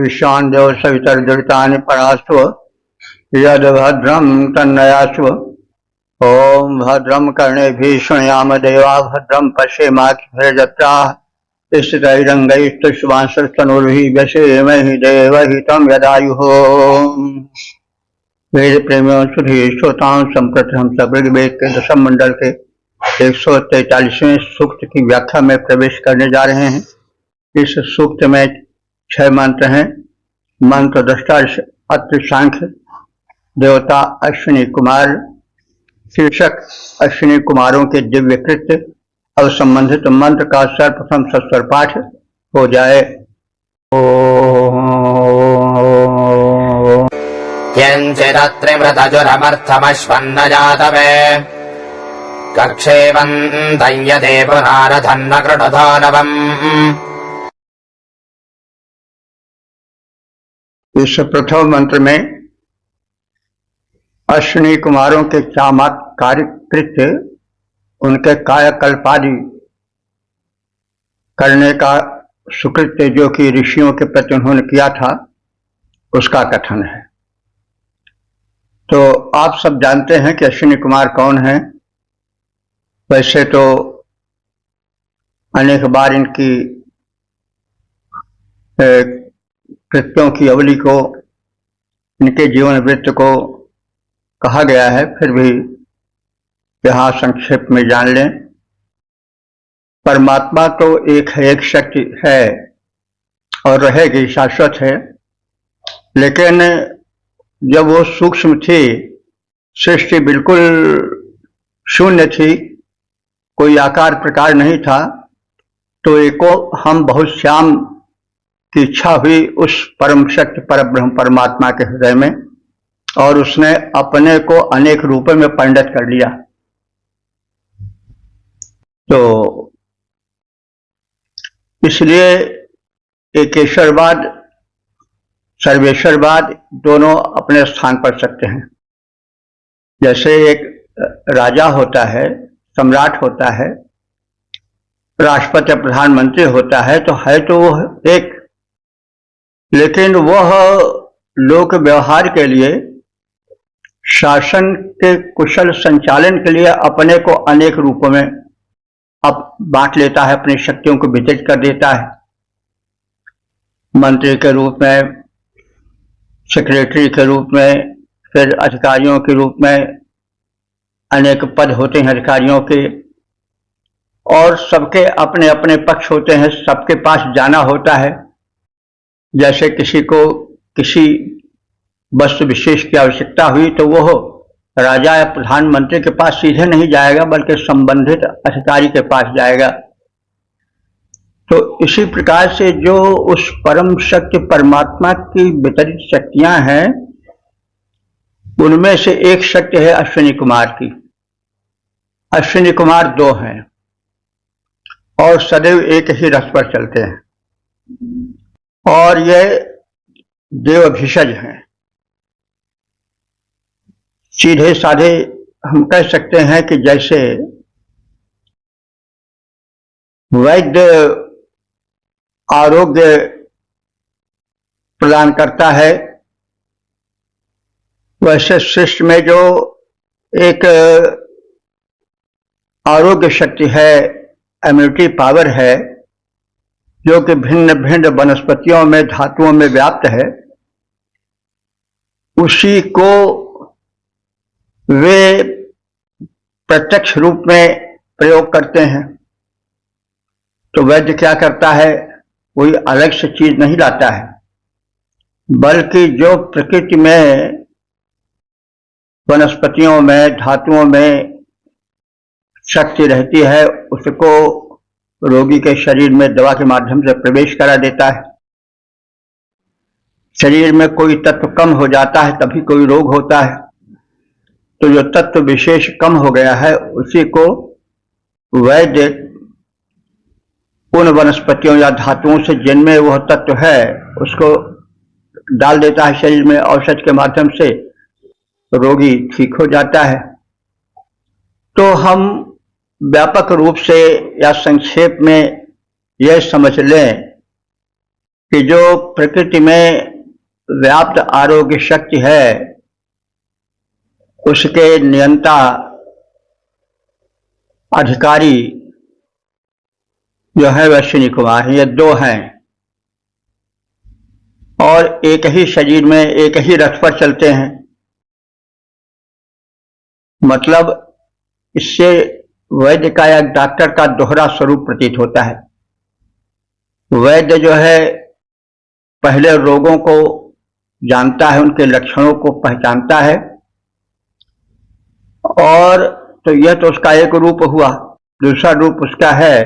विश्वान् देव सवितर्दुरितानि परास्व यद्भद्रं तन्नयास्व। ओम भद्रं कर्णेभिः शृणुयाम देवा भद्रं पश्येमाक्षभिर्यजत्राः स्थिरैरङ्गैस्तुष्टुवांसस्तनूभिः व्यसेमहि देवहितं यदायुः। वेद प्रेमियों सुधी श्रोताओं संप्रति हम सब ऋग्वेद के दशम मंडल के 143वें सूक्त की व्याख्या में प्रवेश करने जा रहे हैं। इस सूक्त में 6 मंत्र हैं। मंत्र दृष्टा अत्र सांख्य देवता अश्विनी कुमार, शीर्षक अश्विनी कुमारों के दिव्य कृत्य। अब संबंधित मंत्र का सर्वप्रथम सस्वर पाठ हो जाए। यञ्चिदत्रिमृतजुरमर्थमश्वन्नजातवे कक्षेवन्तम् यदेव नारधन्न कृतधानवम्। इस प्रथम मंत्र में अश्विनी कुमारों के चमत्कारी कृत्य, उनके कायाकल्पादि करने का सुकृत्य जो कि ऋषियों के प्रति उन्होंने किया था, उसका कथन है। तो आप सब जानते हैं कि अश्विनी कुमार कौन है। वैसे तो अनेक बार इनकी कृत्यों की अवधि को, इनके जीवन वृत्त को कहा गया है, फिर भी यहाँ संक्षेप में जान लें। परमात्मा तो एक है, एक शक्ति है और रहेगी, शाश्वत है। लेकिन जब वो सूक्ष्म थी, सृष्टि बिल्कुल शून्य थी, कोई आकार प्रकार नहीं था, तो एको हम बहुत श्याम की इच्छा हुई उस परम शक्ति परब्रह्म परमात्मा के हृदय में, और उसने अपने को अनेक रूपों में परिणत कर लिया। तो इसलिए एकेश्वरवाद सर्वेश्वरवाद दोनों अपने स्थान पर सकते हैं। जैसे एक राजा होता है, सम्राट होता है, राष्ट्रपति प्रधानमंत्री होता है, तो वो एक, लेकिन वह लोक व्यवहार के लिए, शासन के कुशल संचालन के लिए अपने को अनेक रूपों में अब बांट लेता है, अपनी शक्तियों को वितरित कर देता है। मंत्री के रूप में, सेक्रेटरी के रूप में, फिर अधिकारियों के रूप में, अनेक पद होते हैं अधिकारियों के, और सबके अपने अपने पक्ष होते हैं, सबके पास जाना होता है। जैसे किसी को किसी वस्तु विशेष की आवश्यकता हुई तो वह राजा या प्रधानमंत्री के पास सीधे नहीं जाएगा, बल्कि संबंधित अधिकारी के पास जाएगा। तो इसी प्रकार से जो उस परम शक्ति परमात्मा की वितरित शक्तियां हैं, उनमें से एक शक्ति है अश्विनी कुमार की। अश्विनी कुमार 2 हैं और सदैव एक ही रथ पर चलते हैं, और ये देव भिषज हैं। सीधे साधे हम कह सकते हैं कि जैसे वैद्य आरोग्य प्रदान करता है, वैसे सृष्टि में जो एक आरोग्य शक्ति है, इम्यूनिटी पावर है, जो कि भिन्न भिन्न वनस्पतियों में, धातुओं में व्याप्त है, उसी को वे प्रत्यक्ष रूप में प्रयोग करते हैं। तो वैद्य क्या करता है, कोई अलग से चीज नहीं लाता है, बल्कि जो प्रकृति में, वनस्पतियों में, धातुओं में शक्ति रहती है, उसको रोगी के शरीर में दवा के माध्यम से प्रवेश करा देता है। शरीर में कोई तत्व कम हो जाता है, तभी कोई रोग होता है। तो जो तत्व विशेष कम हो गया है, उसी को वैद्य उन वनस्पतियों या धातुओं से जिनमें वह तत्व है, उसको डाल देता है शरीर में, औषध के माध्यम से रोगी ठीक हो जाता है। तो हम व्यापक रूप से या संक्षेप में यह समझ लें कि जो प्रकृति में व्याप्त आरोग्य शक्ति है उसके नियंता अधिकारी जो है अश्विनी कुमार, ये दो हैं और एक ही शरीर में एक ही रथ पर चलते हैं। मतलब इससे वैद्य का या डॉक्टर का दोहरा स्वरूप प्रतीत होता है। वैद्य जो है पहले रोगों को जानता है, उनके लक्षणों को पहचानता है, और तो यह तो उसका एक रूप हुआ। दूसरा रूप उसका है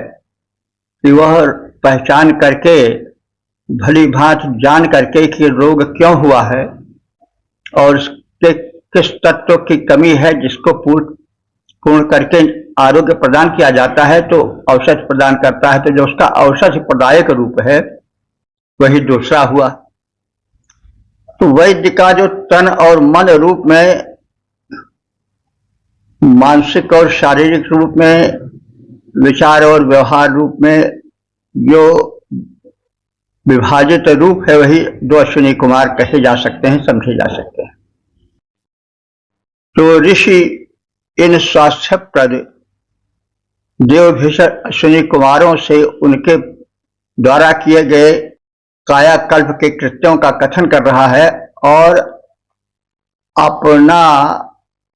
कि वह पहचान करके, भली भांति जान करके कि रोग क्यों हुआ है और उसके किस तत्व की कमी है जिसको पूर्ण करके आरोग्य प्रदान किया जाता है, तो औषध प्रदान करता है। तो जो उसका औषध प्रदायक रूप है वही दूसरा हुआ। तो वैद्य का जो तन और मन रूप में, मानसिक और शारीरिक रूप में, विचार और व्यवहार रूप में जो विभाजित रूप है वही दो अश्विनी कुमार कहे जा सकते हैं, समझे जा सकते हैं। तो ऋषि इन स्वास्थ्यप्रद देवभीषण अश्विनी कुमारों से उनके द्वारा किए गए कायाकल्प के कृत्यों का कथन कर रहा है और अपना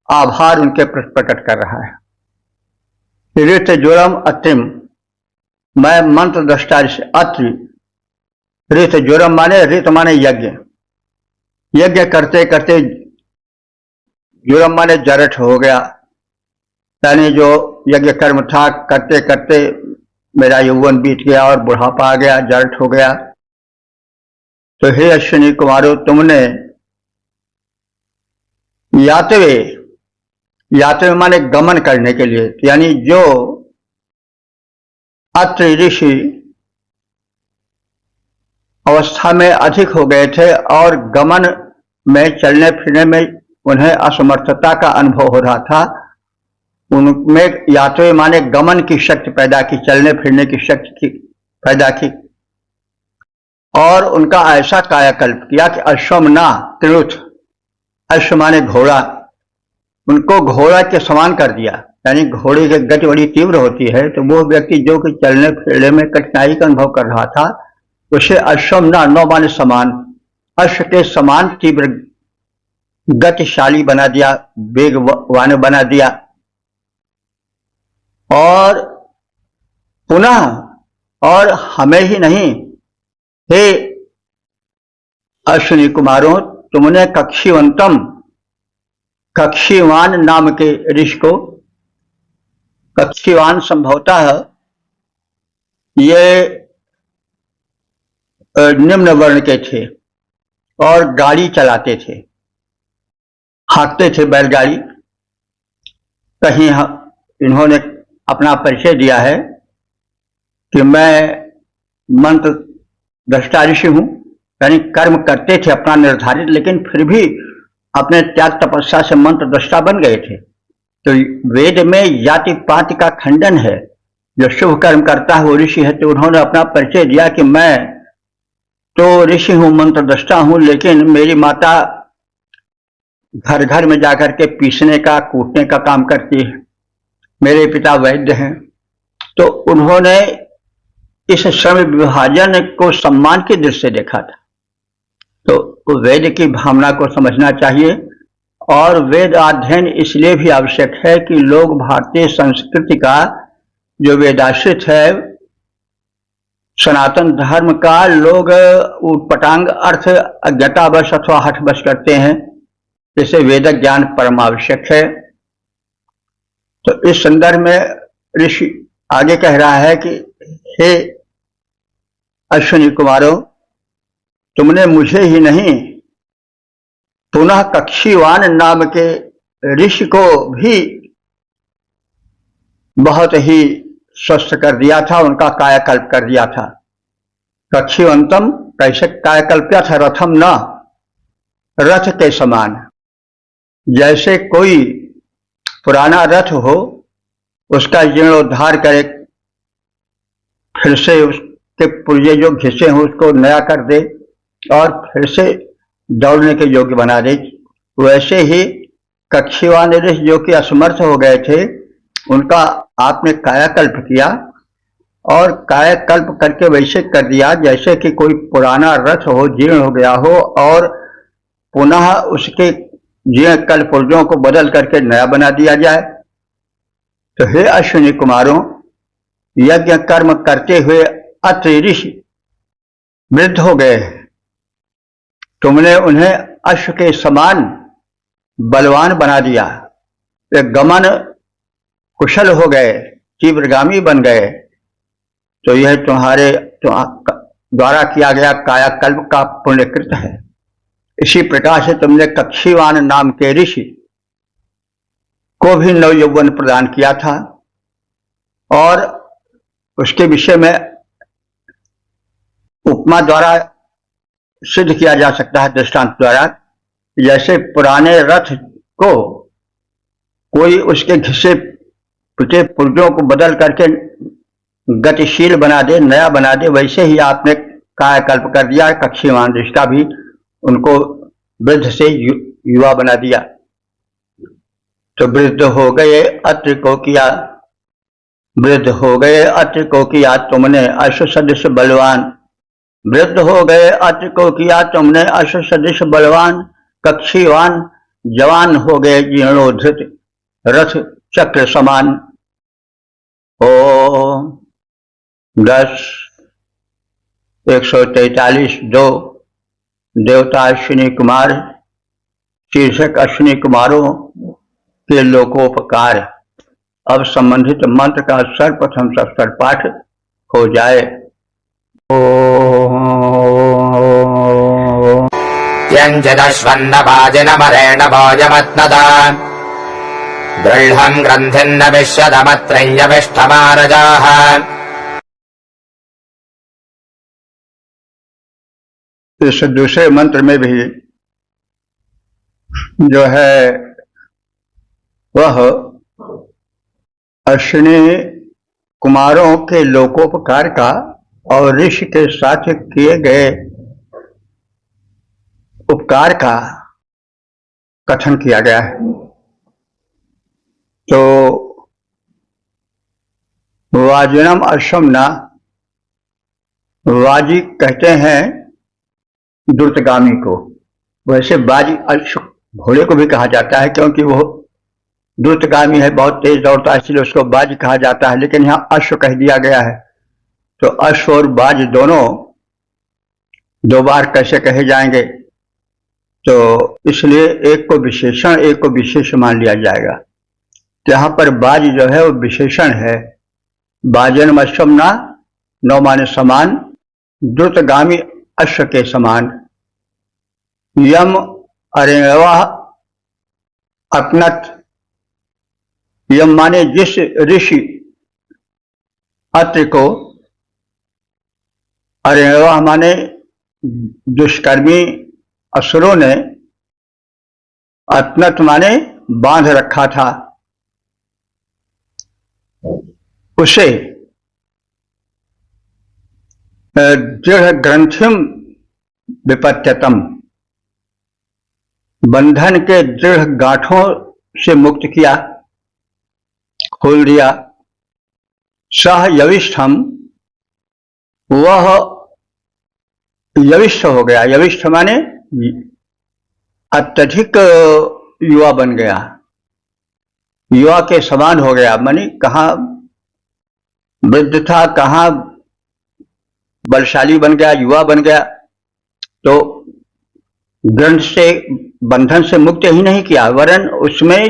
आभार उनके प्रति प्रकट कर रहा है। ऋत जुरम अत्रिम, मैं मंत्र दृष्टा से अत्रि। ऋत जुरम माने, ऋत माने यज्ञ, यज्ञ करते करते जुरम माने जरठ हो गया, यानी जो यज्ञ कर्म था करते करते मेरा यौवन बीत गया और बुढ़ापा आ गया, जरठ हो गया। तो हे अश्विनी कुमारों, तुमने यातवे, यात्रा माने गमन करने के लिए, यानी जो अत्रि ऋषि अवस्था में अधिक हो गए थे और गमन में, चलने फिरने में उन्हें असमर्थता का अनुभव हो रहा था, उनमें यात्रा माने गमन की शक्ति पैदा की, चलने फिरने की शक्ति पैदा की, और उनका ऐसा कायाकल्प किया कि अश्वमना त्रिरुथ, अश्व माने घोड़ा, उनको घोड़ा के समान कर दिया। यानी घोड़े की गति बड़ी तीव्र होती है, तो वो व्यक्ति जो कि चलने फिरने में कठिनाई का अनुभव कर रहा था उसे अश्वमना, नौ माने समान, अश्व के समान तीव्र गतिशाली बना दिया, वेगवान बना दिया। और पुनः, और हमें ही नहीं, हे अश्विनी कुमारों, तुमने कक्षीवंतम, कक्षीवान नाम के ऋषि को, कक्षीवान संभवतः ये निम्न वर्ण के थे और गाड़ी चलाते थे, हाँकते थे बैलगाड़ी। कहीं इन्होंने अपना परिचय दिया है कि मैं मंत्र दृष्टा ऋषि हूं, यानी कर्म करते थे अपना निर्धारित, लेकिन फिर भी अपने त्याग तपस्या से मंत्र दृष्टा बन गए थे। तो वेद में जाति पाति का खंडन है, जो शुभ कर्म करता है वो ऋषि है। तो उन्होंने अपना परिचय दिया कि मैं तो ऋषि हूं, मंत्र दृष्टा हूं, लेकिन मेरी माता घर घर में जाकर के पीसने का, कूटने का काम करती है, मेरे पिता वैद्य हैं। तो उन्होंने इस श्रम विभाजन को सम्मान की दृष्टि से देखा था। तो वेद की भावना को समझना चाहिए, और वेद अध्ययन इसलिए भी आवश्यक है कि लोग भारतीय संस्कृति का जो वेदाश्रित है, सनातन धर्म का, लोग उटपटांग अर्थ अज्ञतावश अथवा हठवश करते हैं, जैसे वेद ज्ञान परम आवश्यक है। तो इस संदर्भ में ऋषि आगे कह रहा है कि हे अश्विनी कुमारों, तुमने मुझे ही नहीं, पुनः कक्षीवान नाम के ऋषि को भी बहुत ही स्वस्थ कर दिया था, उनका कायाकल्प कर दिया था। कक्षीवंतम कैसे कायाकल्प किया था? रथम न, रथ के समान, जैसे कोई पुराना रथ हो उसका जीर्णोद्धार करे, फिर से के पुर्जे जो घिसे हैं उसको नया कर दे और फिर से दौड़ने के योग्य बना दे। वैसे ही कक्षीवान ऋषि जो कि असमर्थ हो गए थे, उनका आपने कायाकल्प किया और कायाकल्प करके वैसे कर दिया जैसे कि कोई पुराना रथ हो, जीर्ण हो गया हो, और पुनः उसके जीर्ण कल पुर्जों को बदल करके नया बना दिया जाए। तो हे अश्विनी कुमारों, यज्ञ कर्म करते हुए अत्रि ऋषि वृद्ध हो गए, तुमने उन्हें अश्व के समान बलवान बना दिया, वे गमन कुशल हो गए, तीव्रगामी बन गए। तो यह तुम्हारे द्वारा किया गया कायाकल्प का पुण्यकृत है। इसी प्रकार से तुमने कक्षीवान नाम के ऋषि को भी नवयौवन प्रदान किया था, और उसके विषय में उपमा द्वारा सिद्ध किया जा सकता है, दृष्टांत द्वारा। जैसे पुराने रथ को कोई उसके घिसे पिटे पुर्जों को बदल करके गतिशील बना दे, नया बना दे, वैसे ही आपने कायाकल्प कर दिया। कक्षीवान ऋषि का भी उनको वृद्ध से युवा बना दिया। तो वृद्ध हो गए अत्रि को किया, वृद्ध हो गए अत्रि को किया तुमने अश्व सदृश बलवान, वृद्ध हो गए अत्रि को किया तुमने अश्व सदृश बलवान, कक्षीवान जवान हो गए जीर्णोद्धृत रथ चक्र समान। ओम 10 143 2 देवता अश्विनी कुमार शीर्षक अश्विनी कुमारों के लोकोपकार। अब संबंधित मंत्र का सर्वप्रथम सस्तर पाठ हो जाए। यञ्जदश्वन्नभाजिनमरेण भोजमत्नदा दृढम् ग्रन्थिन्न विश्वदमत्रञ्जमिष्ठमारजाः। इस दूसरे मंत्र में भी जो है वह अश्विनी कुमारों के लोकोपकार का और ऋषि के साथ किए गए उपकार का कथन किया गया है। तो वाजिनम अश्वम्ना, वाजी कहते हैं द्रुतगामी को। वैसे बाजी अश्व घोड़े को भी कहा जाता है, क्योंकि वो द्रुतगामी है, बहुत तेज दौड़ता है, इसलिए उसको बाज कहा जाता है, लेकिन यहाँ अश्व कह दिया गया है। तो अश्व और बाज दोनों दो बार कैसे कहे जाएंगे, तो इसलिए एक को विशेषण एक को विशेष मान लिया जाएगा। तो यहाँ पर बाज जो है वो विशेषण है। बाजन अश्वम्ना, नौ माने समान, द्रुतगामी अश्व के समान। यम अरेवा अपनत, यम माने जिस ऋषि अत्रि को, अरेवा माने दुष्कर्मी असुरों ने, अतनत माने बांध रखा था, उसे दृढ़ ग्रंथिम विपत्यतम, बंधन के दृढ़ गांठों से मुक्त किया, खोल दिया। सह यविष्ठम, वह यविष्ठ हो गया। यविष्ठ माने अत्यधिक युवा बन गया, युवा के समान हो गया। मानी कहाँ वृद्ध था, कहाँ बलशाली बन गया, युवा बन गया। तो ग्रंथ से, बंधन से मुक्त ही नहीं किया, वरन उसमें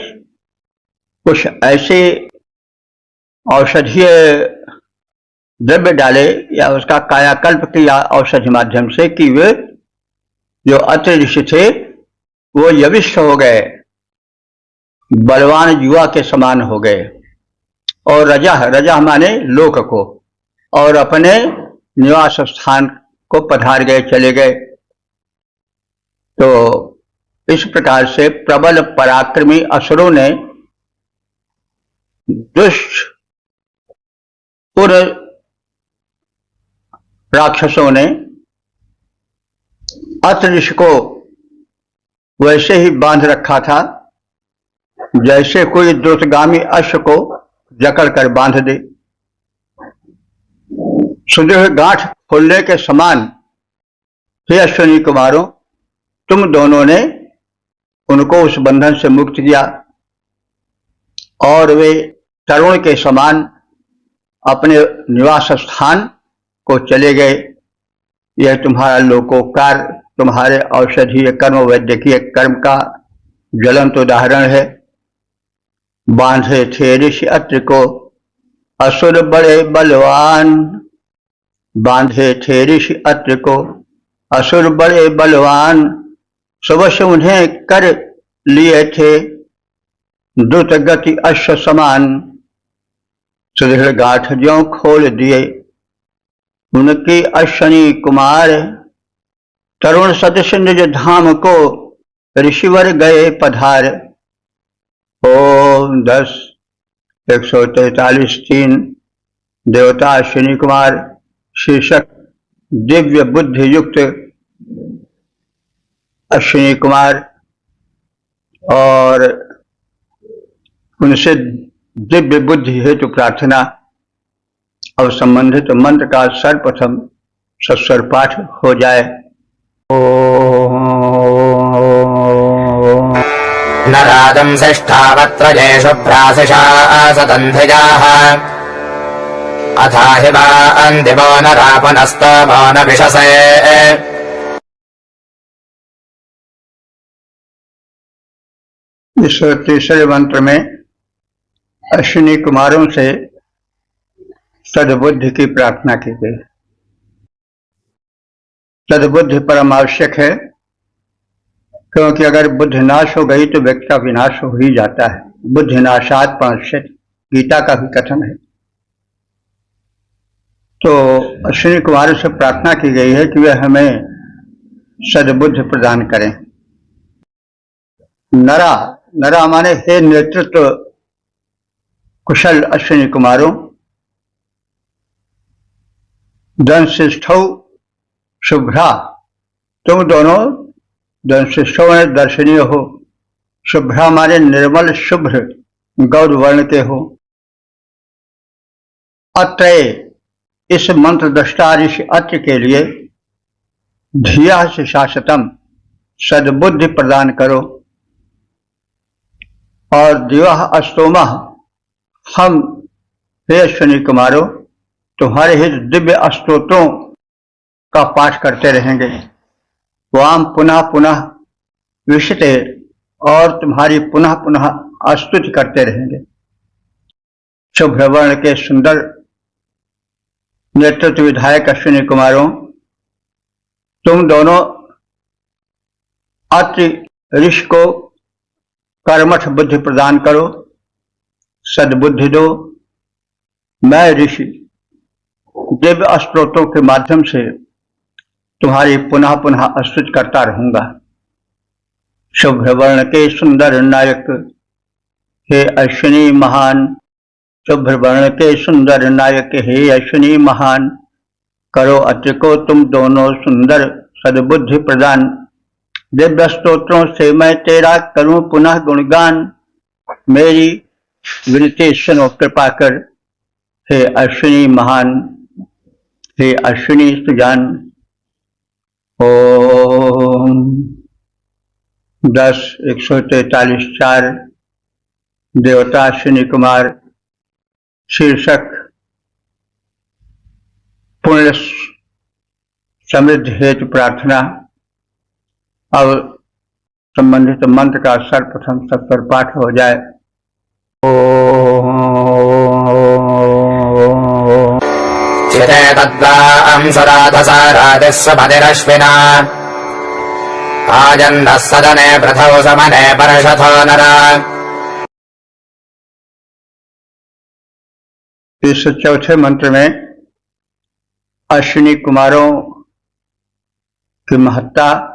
कुछ ऐसे औषधीय द्रव्य डाले या उसका कायाकल्प किया औषधि माध्यम से कि वे जो अत्रि ऋषि थे वो यविष्ठ हो गए, बलवान युवा के समान हो गए। और रजह, रजह माने लोक को, और अपने निवास स्थान को पधार गए, चले गए। तो इस प्रकार से प्रबल पराक्रमी असुरों ने दुष्ट उन राक्षसों ने अत्र ऋषि को वैसे ही बांध रखा था जैसे कोई द्रुतगामी अश्व को जकड़ कर बांध दे। सुदृढ़ गांठ खोलने के समान हे अश्विनी कुमारों, तुम दोनों ने उनको उस बंधन से मुक्त किया और वे तरुण के समान अपने निवास स्थान को चले गए। यह तुम्हारा लोकोपकार, तुम्हारे औषधीय कर्म, वैद्यकीय कर्म का ज्वलंत उदाहरण है। बांधे थे ऋषि अत्रि को असुर बड़े बलवान, बांधे थे ऋषि अत्रि को असुर बड़े बलवान, सुवश उन्हें कर लिए थे द्रुत गति अश्व समान। सुदृढ़ गांठ ज्यों खोल दिए उनकी अश्विनी कुमार, तरुण सदृश निज धाम को ऋषिवर गए पधार। ओम 10 143 देवता अश्विनी कुमार शीर्षक दिव्य बुद्धि युक्त अश्विनी कुमार और उनसे दिव्य बुद्धि हेतु प्रार्थना। अब संबंधित मंत्र का सर्वप्रथम सस्वर पाठ हो जाए। नराजं श्रेष्ठावत्रजे शुभ्राशिषा सतन्ध्रिजाः अथा हि वान्दिवो नरापुनस्तमो न विशसे। इस तीसरे मंत्र में अश्विनी कुमारों से सद्बुद्धि की प्रार्थना की गई। सद्बुद्धि परम आवश्यक है, क्योंकि अगर बुद्धि नाश हो गई तो व्यक्ति का विनाश हो ही जाता है। बुद्धि नाशात् प्रणश्यति, गीता का भी कथन है। तो अश्विनी कुमारों से प्रार्थना की गई है कि वे हमें सद्बुद्धि प्रदान करें। नरा, नरा माने हे नेतृत्व कुशल अश्विनी कुमारों, दंशिष्ठौ शुभ्रा, तुम दोनों दंशिष्ठौ में दर्शनीय हो। शुभ्रा माने निर्मल शुभ्र गौर वर्ण के हो। अत्रय, इस मंत्र दृष्टा ऋषि अत्र के लिए धिया से शाश्वतम, सद्बुद्धि प्रदान करो। और दिवा अस्तोमा, हम हे अश्विनी कुमारों तुम्हारे हित दिव्य स्तोत्रों का पाठ करते रहेंगे। वाम पुनः पुनः विशिते, और तुम्हारी पुनः पुनः स्तुति करते रहेंगे। शुभ्र वर्ण के सुंदर नेतृत्व विधायक अश्विनी कुमारों, तुम दोनों अत्रि ऋषि को कर्मठ बुद्धि प्रदान करो, सद्बुद्धि दो। मैं ऋषि दिव्य स्त्रोतों के माध्यम से तुम्हारी पुनः पुनः स्तुति करता रहूंगा। शुभ्र वर्ण के सुंदर नायक हे अश्विनी महान, शुभ्र वर्ण के सुंदर नायक हे अश्विनी महान, करो अत्रि को तुम दोनों सुंदर सद्बुद्धि प्रदान। दिव्य स्तोत्रों से मैं तेरा करूं पुनः गुणगान, मेरी विनती सुनो कृपा कर हे अश्विनी महान, हे अश्विनी सुजान। ओम 10 143 4 देवता अश्विनी कुमार शीर्षक पुण्य समृद्धि हेतु प्रार्थना। अब संबंधित मंत्र का सर्वप्रथम सत्वर पाठ हो जाए। चिते तद्वां सुराधसाराधिस्वपतिरश्विना आजन्नः सदने पृथौ समने परशथो नरा। इस चौथे मंत्र में अश्विनी कुमारों की महत्ता,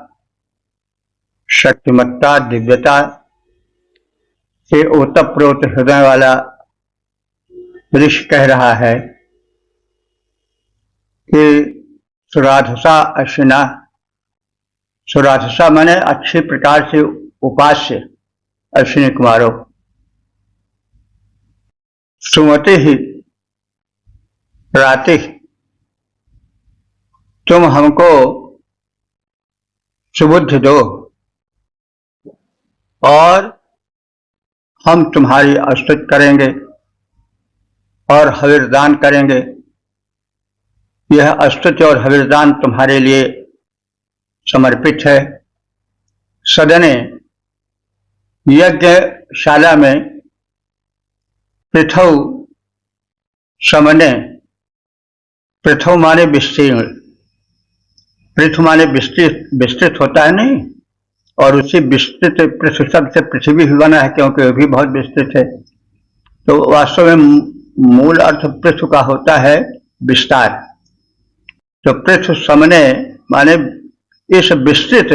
शक्तिमत्ता, दिव्यता से ओतप्रोत हृदय वाला ऋषि कह रहा है कि सुराधसा अश्विना, सुराधसा माने अच्छी प्रकार से उपास्य अश्विनी कुमारों। सुमति ही राति, तुम हमको सुबुद्धि दो और हम तुम्हारी स्तुति करेंगे और हविर्दान करेंगे। यह स्तुति और हविर्दान तुम्हारे लिए समर्पित है। सदने यज्ञशाला में पृथौ समने, पृथौ माने विस्तीर्ण, पृथु माने विस्तृत, विस्तृत होता है नहीं, और उसी विस्तृत पृथ्वी शब्द से पृथ्वी भी बना है क्योंकि वह भी बहुत विस्तृत है। तो वास्तव में मूल अर्थ पृथु का होता है विस्तार। तो पृथु समने माने इस विस्तृत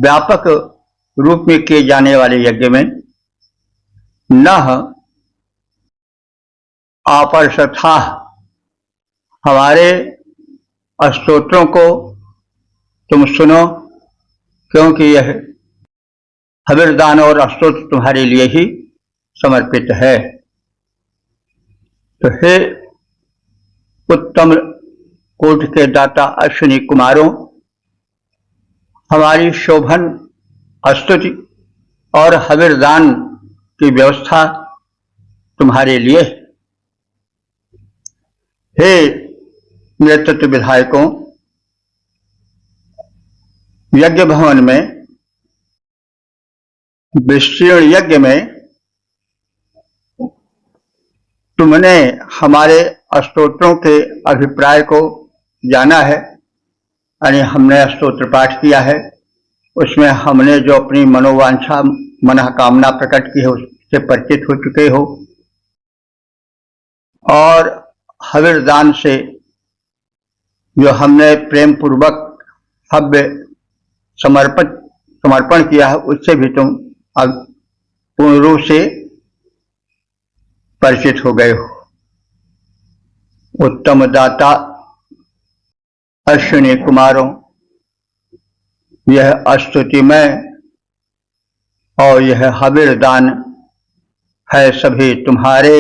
व्यापक रूप में किए जाने वाले यज्ञ में न अपरसथा, हमारे स्तोत्रों को तुम सुनो, क्योंकि यह हविर्दान और स्तोत्र तुम्हारे लिए ही समर्पित है। तो हे उत्तम कोटि के दाता अश्विनी कुमारों, हमारी शोभन स्तुति और हविर्दान की व्यवस्था तुम्हारे लिए। हे नेतृत्व विधायकों, यज्ञ भवन में विस्तीर्ण यज्ञ में तुमने हमारे स्तोत्रों के अभिप्राय को जाना है, यानी हमने स्तोत्र पाठ किया है, उसमें हमने जो अपनी मनोवांछा मनोकामना प्रकट की है उससे परिचित हो चुके हो, और हविर्दान से जो हमने प्रेम पूर्वक हव्य समर्पण किया है उससे भी तुम पूर्ण रूप से परिचित हो गए हो। उत्तम दाता अश्विनी कुमारों, यह स्तुतिमय और यह हविर्दान है सभी तुम्हारे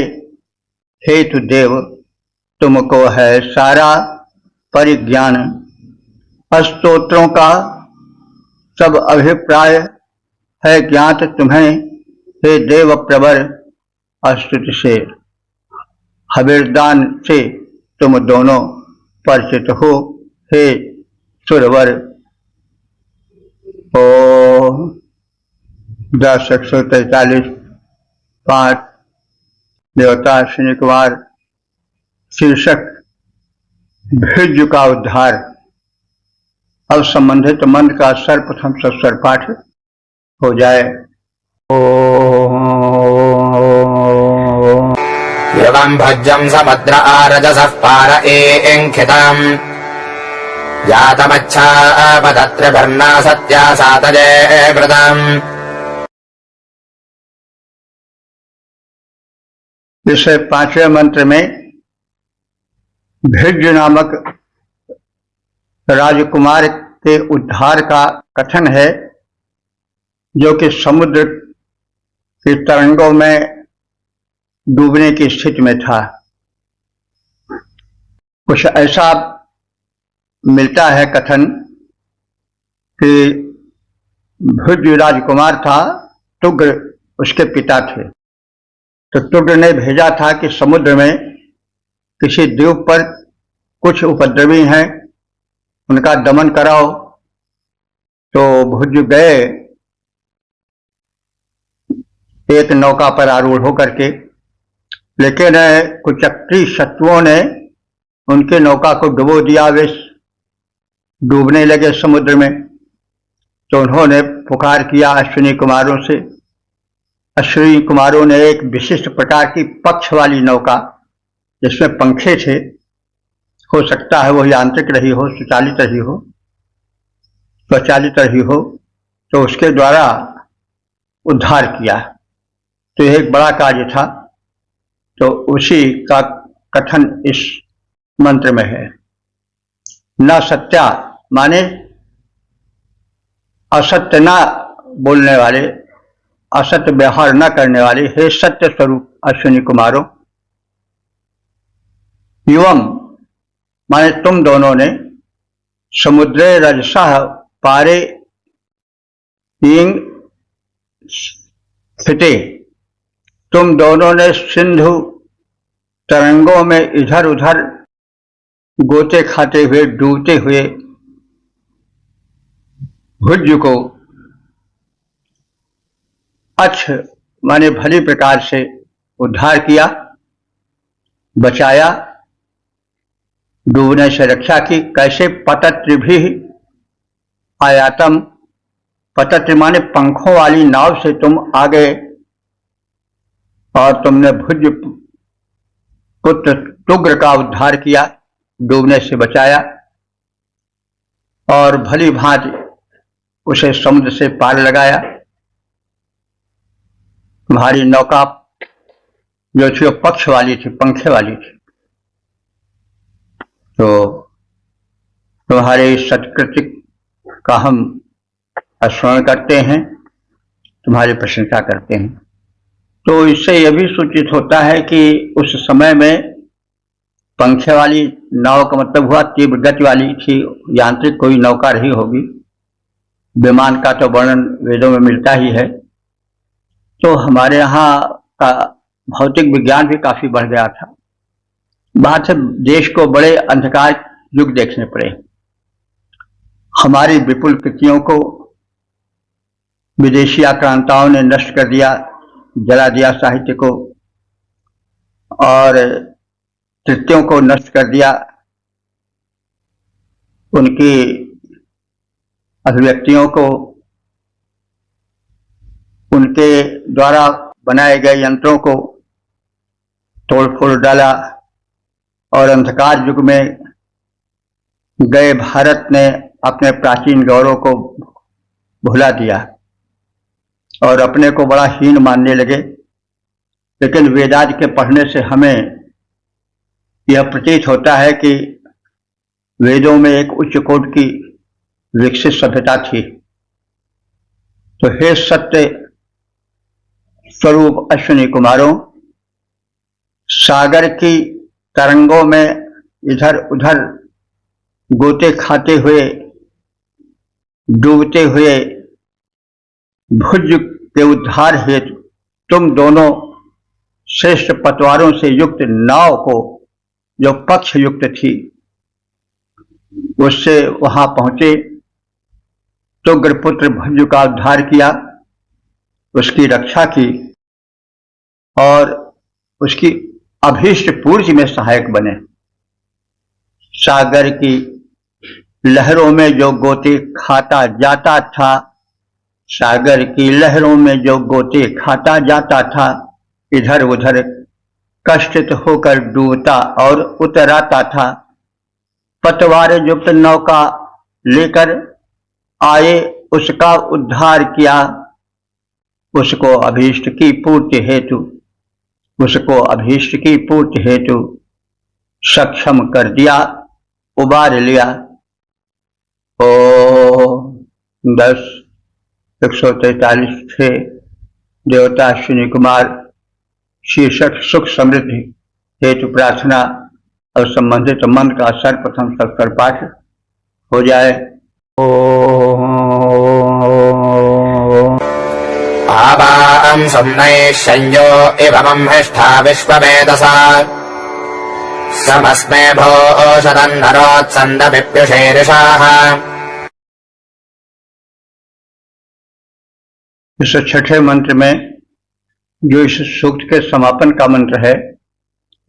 हेतु देव, तुमको है सारा परिज्ञान। स्तोत्रों का सब अभिप्राय है ज्ञात तुम्हें, हे देव प्रवर। स्तुति से हविर्दान से तुम दोनों परिचित हो, हे सुरवर। ओ 10:143 5 देवता अश्विनी कुमार, शीर्षक भिज्जु का उद्धार। अब संबंधित मंत्र का सर्वप्रथम सस्वर पाठ हो जाए। एवं भज्यं समुद्र आरजसः पार एङ्खितम् जातमच्छापदत्रिभिर्ना सत्या सातजे व्रतम्। इस 5वें मंत्र में भिज्जु नामक राजकुमार के उद्धार का कथन है, जो कि समुद्र की तरंगों में डूबने की स्थिति में था। कुछ ऐसा मिलता है कथन कि भिज्जु राजकुमार था, तुग्र उसके पिता थे। तो तुग्र ने भेजा था कि समुद्र में किसी द्वीप पर कुछ उपद्रवी हैं, उनका दमन कराओ। तो भिज्जु गए एक नौका पर आरूढ़ होकर के, लेकिन कुचक्री शत्रुओं ने उनके नौका को डुबो दिया। वे डूबने लगे समुद्र में। तो उन्होंने पुकार किया अश्विनी कुमारों से। अश्विनी कुमारों ने एक विशिष्ट प्रकार की पक्ष वाली नौका, जिसमें पंखे थे, हो सकता है वो यांत्रिक रही हो, स्वचालित रही हो, तो उसके द्वारा उद्धार किया। तो यह एक बड़ा कार्य था। तो उसी का कथन इस मंत्र में है। न सत्या माने असत्य न बोलने वाले, असत्य व्यवहार न करने वाले, हे सत्य स्वरूप अश्विनी कुमारों। युवम माने तुम दोनों ने, समुद्रे रजसः पारे इंग स्थिते, तुम दोनों ने सिंधु तरंगों में इधर उधर गोते खाते हुए, डूबते हुए भुज को अच्छ माने भली प्रकार से उद्धार किया, बचाया, डूबने से रक्षा की। कैसे? पतत्रिभी आयातम, पतत्र माने पंखों वाली नाव से तुम आ गए और तुमने भुज पुत्र तुग्र का उद्धार किया, डूबने से बचाया और भली भांति उसे समुद्र से पार लगाया। तुम्हारी नौका जो थी वो पक्ष वाली थी, पंखे वाली थी। तो तुम्हारे सत्कृत्य का हम स्मरण करते हैं, तुम्हारी प्रशंसा करते हैं। तो इससे यह भी सूचित होता है कि उस समय में पंखे वाली नाव का मतलब हुआ तीव्र गति वाली थी, यांत्रिक कोई नौका रही होगी। विमान का तो वर्णन वेदों में मिलता ही है। तो हमारे यहाँ का भौतिक विज्ञान भी काफी बढ़ गया था। बात है, देश को बड़े अंधकार युग देखने पड़े। हमारी विपुल कृतियों को विदेशी आक्रांताओं ने नष्ट कर दिया, जला दिया साहित्य को, और कृतियों को नष्ट कर दिया, उनकी अभिव्यक्तियों को, उनके द्वारा बनाए गए यंत्रों को तोड़ फोड़ डाला और अंधकार युग में गए भारत ने अपने प्राचीन गौरव को भुला दिया और अपने को बड़ा हीन मानने लगे। लेकिन वेदांत के पढ़ने से हमें यह प्रतीत होता है कि वेदों में एक उच्च कोटि की विकसित सभ्यता थी। तो हे सत्य स्वरूप अश्विनी कुमारों, सागर की तरंगों में इधर उधर गोते खाते हुए, डूबते हुए भुज के उद्धार हेतु तुम दोनों श्रेष्ठ पतवारों से युक्त नाव को, जो पक्ष युक्त थी, उससे वहां पहुंचे, तुग्रपुत्र भुज का उद्धार किया, उसकी रक्षा की और उसकी अभीष्ट पूर्ति में सहायक बने। सागर की लहरों में जो गोते खाता जाता था, सागर की लहरों में जो गोते खाता जाता था, इधर उधर कष्टित होकर डूबता और उतराता था, पतवार युक्त नौका लेकर आए, उसका उद्धार किया, उसको अभीष्ट की पूर्ति हेतु, उसको अभीष्ट की पूर्ति हेतु सक्षम कर दिया, उबार लिया। ओ 10:143 से देवता अश्विनी कुमार शीर्षक सुख समृद्धि हेतु प्रार्थना और संबंधित मंत्र का सर्वप्रथम सत्कर पाठ हो जाए। आवाहं सुम्नैः शंयो इवमं हिष्ठा विश्ववेदसा समस्मे भोषदन्नरोत्सन्दविप्युषेरिषाः। इस छठे मंत्र में जो इस सूक्त के समापन का मंत्र है,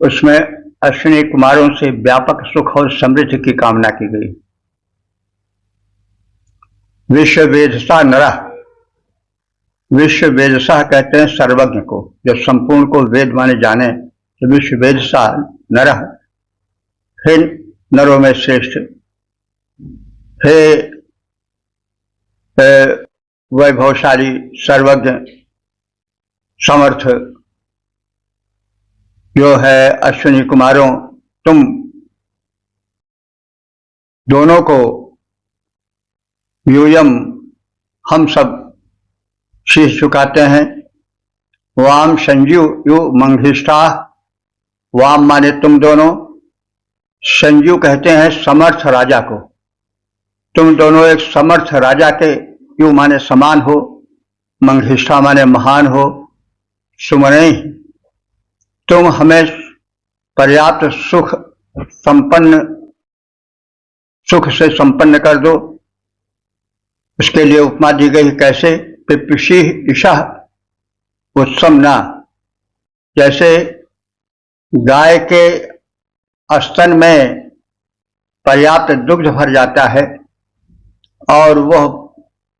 उसमें अश्विनी कुमारों से व्यापक सुख और समृद्धि की कामना की गई। विश्व वेदसा नरः, विश्व वेदसा कहते हैं सर्वज्ञ को, जो संपूर्ण को वेद माने जाने, तो विश्व वेदसा नरः, हे नरों में श्रेष्ठ, हे वैभवशाली, सर्वज्ञ, समर्थ जो है अश्विनी कुमारों, तुम दोनों को यूयम हम सब शीश झुकाते हैं। वाम संजीव यु मंघिष्ठा, वाम माने तुम दोनों, संजीव कहते हैं समर्थ राजा को। तुम दोनों एक समर्थ राजा के यु माने समान हो, मंघिष्ठा माने महान हो। सुमने, तुम हमें पर्याप्त सुख से संपन्न कर दो। उसके लिए उपमा दी गई, कैसे? पिपीशी ईशा उत्समना, जैसे गाय के स्तन में पर्याप्त दुग्ध भर जाता है और वह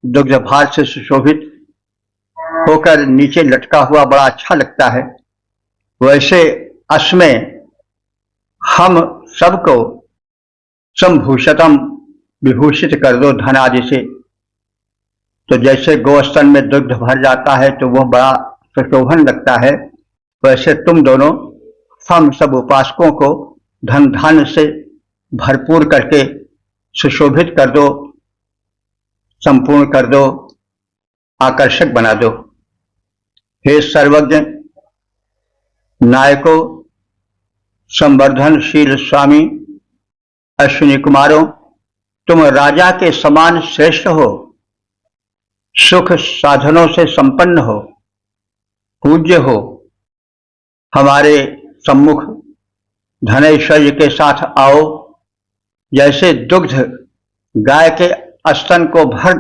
दुग्ध भार से सुशोभित होकर नीचे लटका हुआ बड़ा अच्छा लगता है, वैसे अस्में हम सबको संभूषितम विभूषित कर दो धन आदि से। तो जैसे गोस्तन में दुग्ध भर जाता है तो वह बड़ा सुशोभन लगता है, वैसे तुम दोनों हम सब उपासकों को धन धान्य से भरपूर करके सुशोभित कर दो, संपूर्ण कर दो, आकर्षक बना दो। हे सर्वज्ञ नायको, संवर्धनशील स्वामी, अश्विनी कुमारों, तुम राजा के समान श्रेष्ठ हो, सुख साधनों से संपन्न हो, पूज्य हो। हमारे सम्मुख धनैश्वर्य के साथ आओ। जैसे दुग्ध गाय के स्तन को भर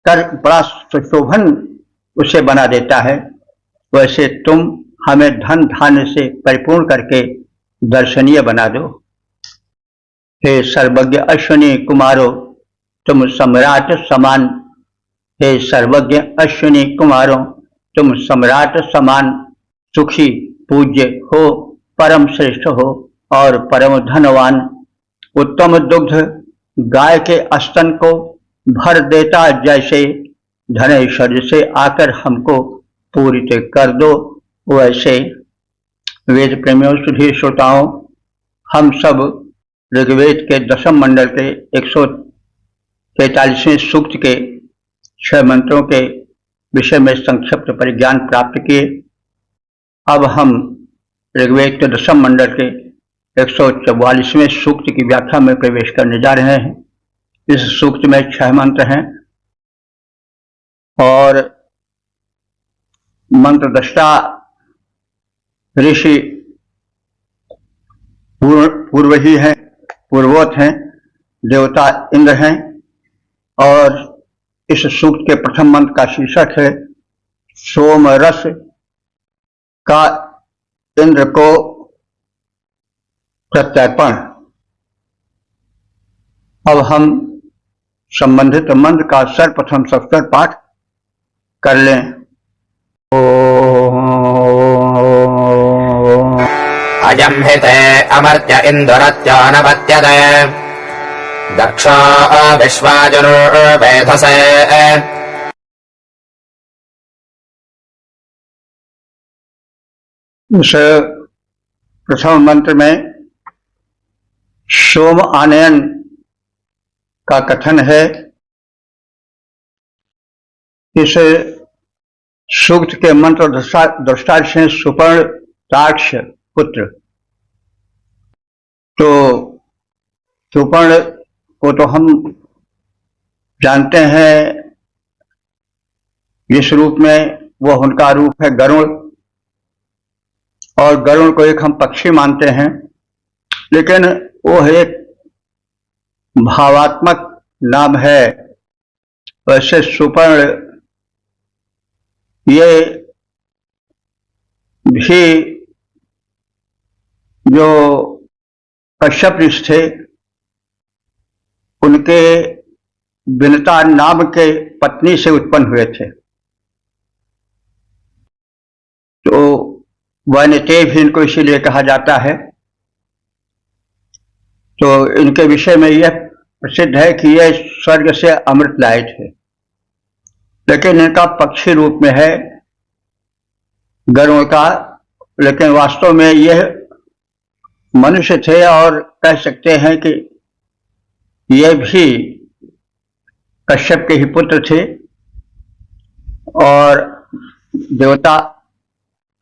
कर बड़ा सुशोभन उसे बना देता है, वैसे तुम हमें धन धान्य से परिपूर्ण करके दर्शनीय बना दो। हे सर्वज्ञ अश्विनी कुमारो, तुम सम्राट समान, हे सर्वज्ञ अश्विनी कुमारो, तुम सम्राट समान सुखी पूज्य हो, परम श्रेष्ठ हो और परम धनवान। उत्तम दुग्ध गाय के स्तन को भर देता, जैसे धनेश्वर्य से आकर हमको पूरित कर दो, वैसे वेद प्रेमियों सुधी श्रोताओं, हम सब ऋग्वेद के दशम मंडल के 143वें सूक्त के 6 मंत्रों के विषय में संक्षिप्त परिज्ञान प्राप्त किए। अब हम ऋग्वेद के दशम मंडल के 144वें सूक्त की व्याख्या में प्रवेश करने जा रहे हैं। इस सूक्त में 6 मंत्र हैं और मंत्र दृष्टा ऋषि पूर्व ही हैं, पूर्वोत हैं, देवता इंद्र हैं। और इस सूक्त के प्रथम मंत्र का शीर्षक है सोम रस का इंद्र को प्रत्यर्पण। अब हम संबंधित मंत्र का सर्वप्रथम सत्तर पाठ कर लें। अयं हिते अमर्त्य इन्दुरत्यो न पत्यते दक्षा विश्वाजुर्वेधसे। इस प्रथम मंत्र में सोम आनयन का कथन है। इस सूक्त के मंत्र दृष्टा से सुपर्ण ताक्ष पुत्र, तो सुपर्ण को तो हम जानते हैं इस रूप में, वह उनका रूप है गरुड़, और गरुड़ को एक हम पक्षी मानते हैं, लेकिन वो एक भावात्मक नाम है। वैसे सुपर्ण ये भी जो कश्यप ऋषि थे उनके विनता नाम के पत्नी से उत्पन्न हुए थे, तो वैनतेय भी इनको इसीलिए कहा जाता है। तो इनके विषय में यह प्रसिद्ध है कि यह स्वर्ग से अमृत लाए थे, लेकिन इनका पक्षी रूप में है गरुड़ का, लेकिन वास्तव में यह मनुष्य थे और कह सकते हैं कि ये भी कश्यप के ही पुत्र थे और देवता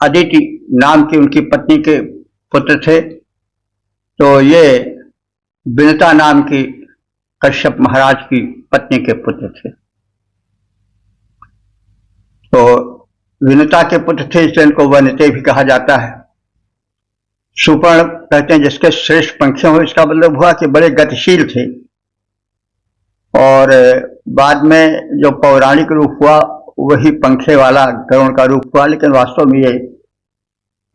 अदिति नाम की उनकी पत्नी के पुत्र थे। तो ये विनता नाम की कश्यप महाराज की पत्नी के पुत्र थे। तो विनता के पुत्र थे, इसलिए इनको वनिते भी कहा जाता है। सुपर्ण कहते हैं जिसके श्रेष्ठ पंखे हो, इसका मतलब हुआ कि बड़े गतिशील थे। और बाद में जो पौराणिक रूप हुआ वही पंखे वाला गरुण का रूप हुआ, लेकिन वास्तव में ये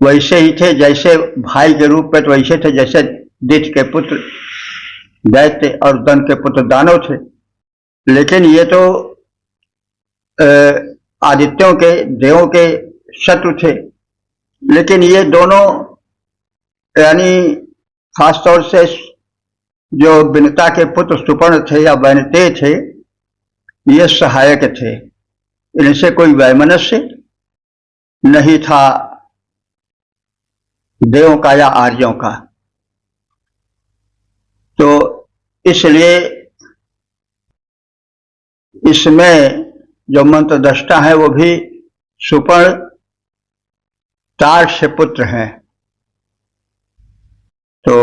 वैसे ही थे जैसे भाई के रूप में, तो वैसे थे जैसे दिति के पुत्र दैत्य और दन के पुत्र दानव थे। लेकिन ये तो आदित्यों के देवों के शत्रु थे। लेकिन ये दोनों यानी खासतौर से जो विनता के पुत्र सुपर्ण थे या वैनतेय थे, ये सहायक थे। इनसे कोई वैमनस्य नहीं था देवों का या आर्यों का। तो इसलिए इसमें जो मंत्र दृष्टा है वो भी सुपर्ण तार से पुत्र हैं। तो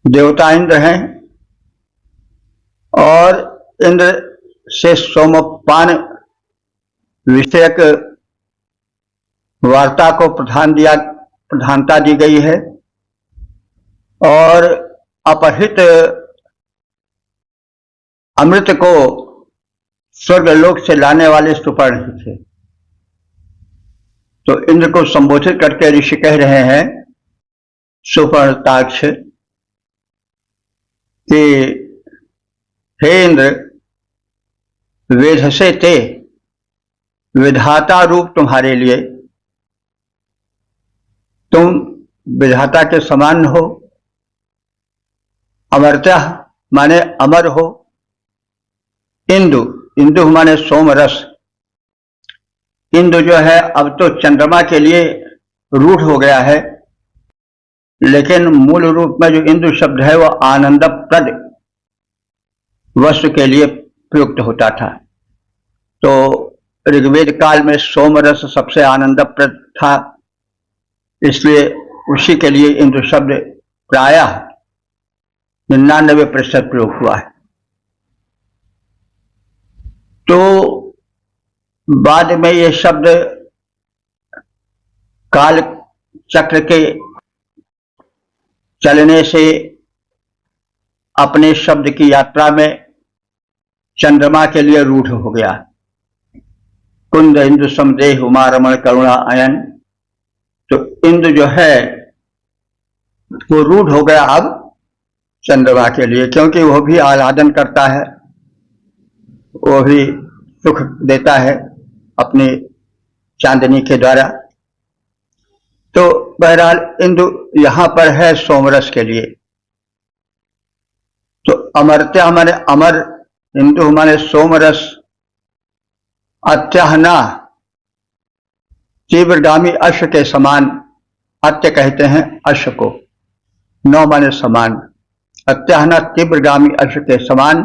देवता इंद्र हैं और इंद्र से सोमपान विषयक वार्ता को प्रधानता दी गई है। और अपहृत अमृत को स्वर्गलोक से लाने वाले सुपर्ण ही थे। तो इंद्र को संबोधित करके ऋषि कह रहे हैं सुपर्णताक्ष कि हे इंद्र, वेधसे ते, विधाता रूप तुम्हारे लिए, तुम विधाता के समान हो। अमर्त्य माने अमर हो। इंदु, इंदु माने सोमरस। इंदु जो है अब तो चंद्रमा के लिए रूढ़ हो गया है, लेकिन मूल रूप में जो इंदु शब्द है वो आनंदप्रद वस्तु के लिए प्रयुक्त होता था। तो ऋग्वेद काल में सोमरस सबसे आनंदप्रद था, इसलिए उसी के लिए इंदु शब्द प्रायः 99% प्रयोग हुआ है। तो बाद में ये शब्द काल चक्र के चलने से अपने शब्द की यात्रा में चंद्रमा के लिए रूढ़ हो गया। कुंद इंदु समदेह उमा रमण करुणा अयन। तो इंदु जो है वो रूढ़ हो गया अब चंद्रमा के लिए, क्योंकि वह भी आह्लादन करता है, वो भी सुख देता है अपनी चांदनी के द्वारा। तो बहरहाल इंदु यहां पर है सोमरस के लिए। तो अमर्त्य हमारे अमर, इंदु हमारे सोमरस। अत्यहना तीव्रगामी अश्व के समान, अत्य कहते हैं अश्व को, नौ माने समान। अत्यहना तीव्रगामी अश्व के समान,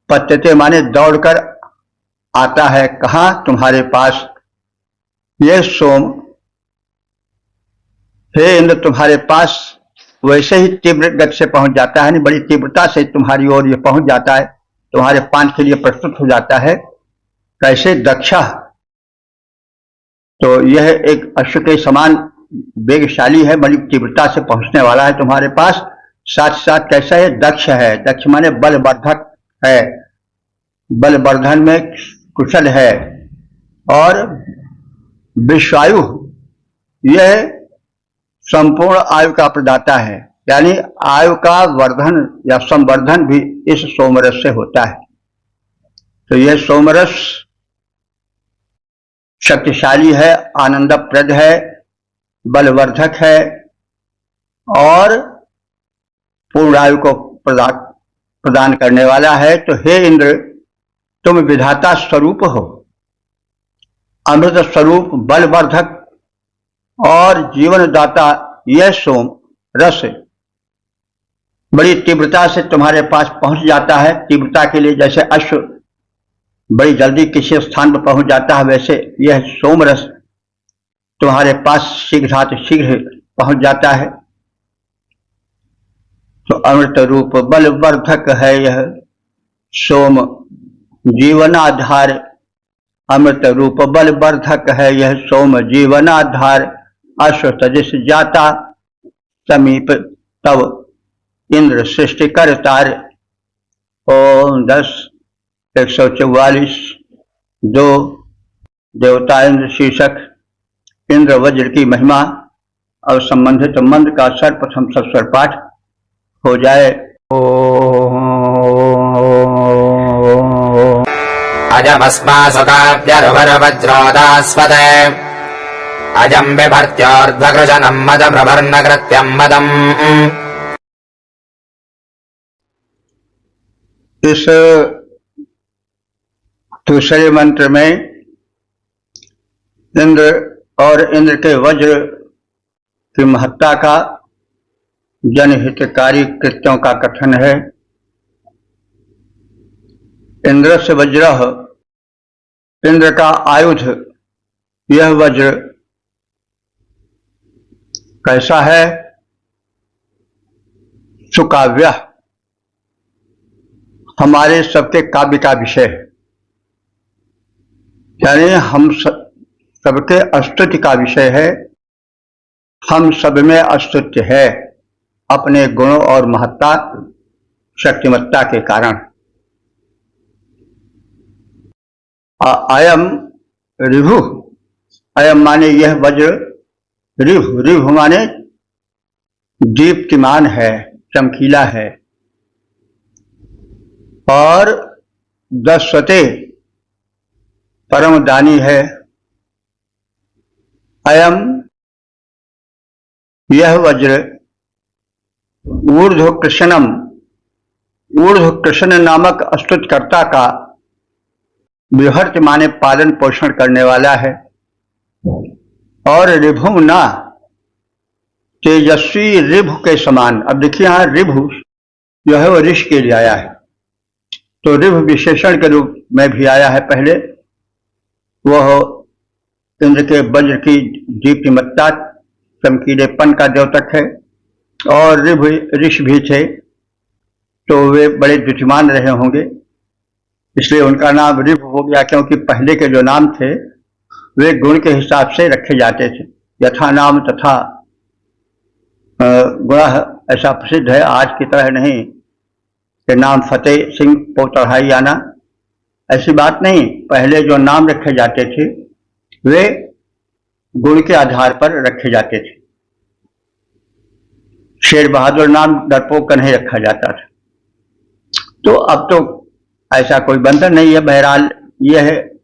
पत्यते माने दौड़कर आता है। कहां? तुम्हारे पास। ये सोम हे इंद्र तुम्हारे पास वैसे ही तीव्र गति से पहुंच जाता है, बड़ी तीव्रता से तुम्हारी ओर ये पहुंच जाता है, तुम्हारे पान के लिए प्रस्तुत हो जाता है। कैसे? दक्षा। तो यह एक अश्व के समान वेगशाली है, बड़ी तीव्रता से पहुंचने वाला है तुम्हारे पास। साथ साथ कैसा है? दक्ष है। दक्ष माने बलवर्धक है, बलवर्धन में कुशल है। और विश्वायु, यह संपूर्ण आयु का प्रदाता है, यानी आयु का वर्धन या संवर्धन भी इस सोमरस से होता है। तो यह सोमरस शक्तिशाली है, आनंदप्रद है, बलवर्धक है और पूर्ण आयु को प्रदान करने वाला है। तो हे इंद्र, तुम विधाता स्वरूप हो, अमृत स्वरूप, बलवर्धक और जीवनदाता। यह सोम रस बड़ी तीव्रता से तुम्हारे पास पहुंच जाता है। तीव्रता के लिए जैसे अश्व बड़ी जल्दी किसी स्थान पर पहुंच जाता है, वैसे यह सोमरस तुम्हारे पास शीघ्र पहुंच जाता है। तो अमृत रूप बलवर्धक है यह सोम जीवनाधार। अमृत रूप बलवर्धक है यह सोम जीवनाधार। अश्व तजिस जाता समीप तव इंद्र सृष्टि कर तार। ओम 10:144 2 देवता इंद्र शीर्षक इंद्र वज्र की महिमा और संबंधित मंत्र का सर्वप्रथम सस्वर पाठ हो जाए। अजमस्मासुकाभ्यरुभरवज्रोदास्पदे अजं बिभर्त्योर्ध्वकृशनं मदप्रभर्नकृत्यं मदम्। इस दूसरे मंत्र में इंद्र और इंद्र के वज्र की महत्ता का, जनहितकारी कृत्यों का कथन है। इंद्र से वज्र, इंद्र का आयुध यह वज्र कैसा है? सुकाव्य, हमारे सबके काव्य का विषय है, यानी हम सबके अस्तित्व का विषय है। हम सब में अस्तित्व है अपने गुणों और महत्ता शक्तिमत्ता के कारण। अयम ऋभु, अयम माने यह वज्र, ऋभु, ऋभु माने दीप्तिमान है, चमकीला है। और दस्वते परम दानी है। अयम यह वज्र ऊर्ध्व कृष्णम, ऊर्ध्व कृष्ण नामक स्तुतिकर्ता का बृहत् माने पालन पोषण करने वाला है। और ऋभु ना, तेजस्वी ऋभु के समान। अब देखिए यहां ऋभु जो है वो ऋषि के लिए आया है, तो ऋभु विशेषण के रूप में भी आया है। पहले वह इंद्र के वज्र की दीप्तिमत्ता चमकीलेपन का द्योतक है। और ऋभु ऋषि भी थे, तो वे बड़े द्युतिमान रहे होंगे, इसलिए उनका नाम ऋभु हो गया। क्योंकि पहले के जो नाम थे वे गुण के हिसाब से रखे जाते थे। यथा नाम तथा गुण, ऐसा प्रसिद्ध है। आज की तरह नहीं कि नाम फतेह सिंह पोतढ़ाई आना, ऐसी बात नहीं। पहले जो नाम रखे जाते थे वे गुण के आधार पर रखे जाते थे। शेर बहादुर नाम डरपोक का नहीं रखा जाता था। तो अब तो ऐसा कोई बंधन नहीं है। बहरहाल यह है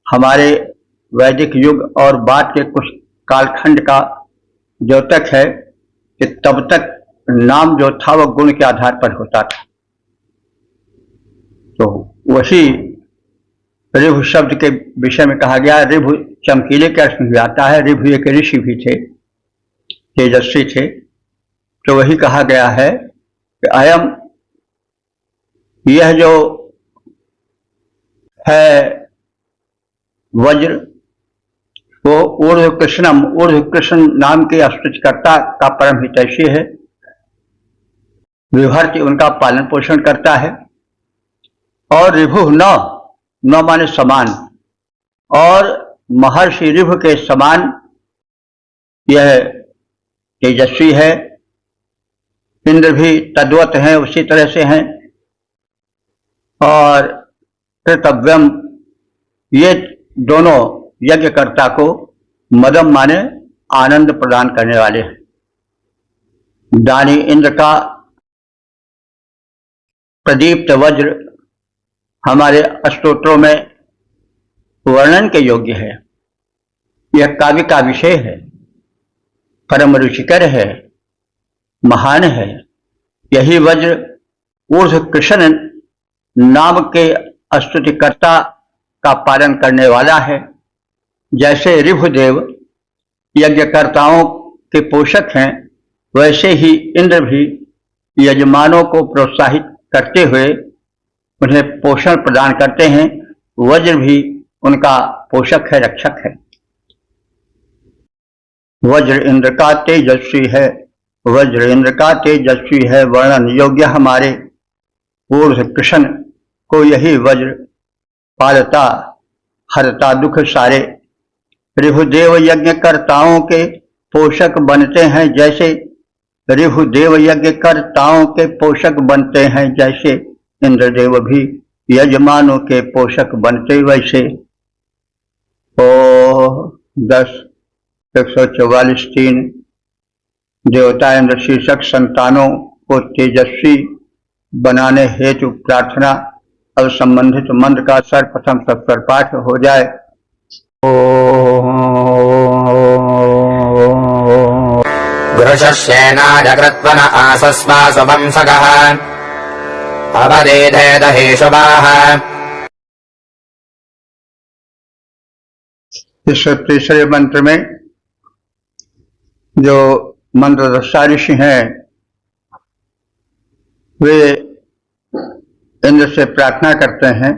हमारे वैदिक युग और बाद के कुछ कालखंड का द्योतक है कि तब तक नाम जो था वह गुण के आधार पर होता था। तो वही ऋभु शब्द के विषय में कहा गया। ऋभु चमकीले के अर्थ में भी आता है। ऋभु एक ऋषि भी थे, तेजस्वी थे, तो वही कहा गया है कि अयम, यह जो है वज्र, वो ऊर्ध्व कृष्णम, ऊर्ध्व कृष्ण नाम के स्तुतिकर्ता का परम हितैषी है। विभर्ति उनका पालन पोषण करता है। और ऋभु न माने समान, और महर्षि ऋभु के समान यह तेजस्वी है। इंद्र भी तद्वत हैं, उसी तरह से हैं। और कृतव्यम, ये दोनों यज्ञकर्ता को मदम माने आनंद प्रदान करने वाले हैं। दानी इंद्र का प्रदीप्त वज्र हमारे स्तोत्रों में वर्णन के योग्य है। यह काव्य का विषय है, परम रुचिकर है, महान है। यही वज्र ऊर्ध्व कृष्ण नाम के स्तुतिकर्ता का पालन करने वाला है। जैसे ऋभुदेव यज्ञकर्ताओं के पोषक हैं, वैसे ही इंद्र भी यजमानों को प्रोत्साहित करते हुए उन्हें पोषण प्रदान करते हैं। वज्र भी उनका पोषक है, रक्षक है। वज्र इंद्र का तेजस्वी है, वज्र इंद्र का तेजस्वी है, वर्णन योग्य हमारे ऊर्ध्व कृष्ण को यही वज्र पालता हरता दुख सारे। ऋभुदेव यज्ञ कर्ताओं के पोषक बनते हैं जैसे, ऋभुदेव यज्ञ कर्ताओं के पोषक बनते हैं जैसे, इंद्रदेव भी यजमानों के पोषक बनते वैसे। ओ 10:144-3 देवता इंद्र शीर्षक संतानों को तेजस्वी बनाने हेतु प्रार्थना। अब संबंधित मंत्र का सर्वप्रथम सत्वर पाठ हो जाए। गृहस्येनाय कृत्वन आसस्मा स्ववंसगः अवदेधेदहेशवाः। इस तीसरे मंत्र में जो मंत्रदृष्टा ऋषि हैं वे इंद्र से प्रार्थना करते हैं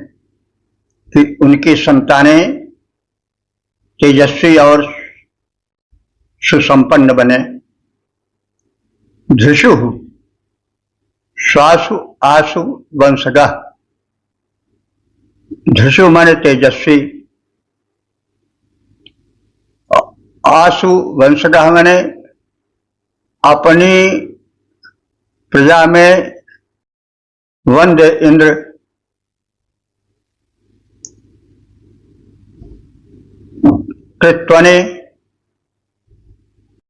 कि उनकी संतानें तेजस्वी और सुसंपन्न बने। धृषु श्वासु आसु वंशगः। धृषु माने तेजस्वी, आसु वंशगः माने अपनी प्रजा में वंद्य इंद्र, कृत्वने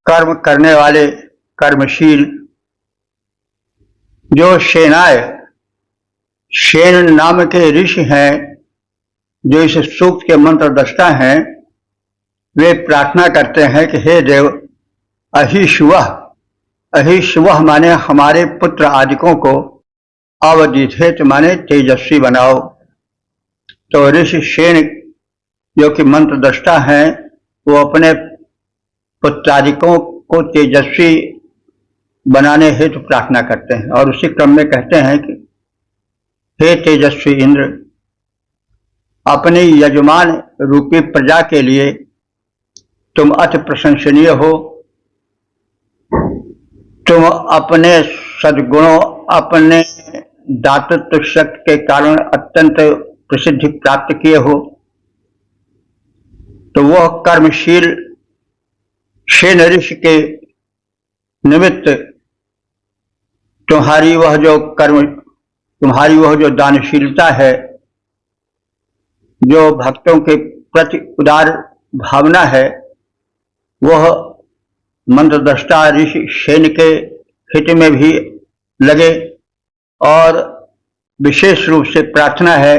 कर्म करने वाले, कर्मशील। जो सेनाय सेन नाम के ऋषि हैं जो इस सूक्त के मंत्र दृष्टा हैं, वे प्रार्थना करते हैं कि हे देव, अहिशुवः, अहिशुवः माने हमारे पुत्र आदिकों को, अवदिधेत माने तेजस्वी बनाओ। तो ऋषि सेन जो कि मंत्र दृष्टा हैं वो अपने पुत्रादिकों को तेजस्वी बनाने हेतु प्रार्थना करते हैं और उसी क्रम में कहते हैं कि हे तेजस्वी इंद्र, अपने यजमान रूपी प्रजा के लिए तुम अति प्रशंसनीय हो। तुम अपने सद्गुणों, अपने दातृत्व शक्ति के कारण अत्यंत प्रसिद्धि प्राप्त किए हो। तो वह कर्मशील सेन ऋषि के निमित्त तुम्हारी वह जो दानशीलता है, जो भक्तों के प्रति उदार भावना है, वह मंत्रदृष्टा ऋषि सेन के हित में भी लगे। और विशेष रूप से प्रार्थना है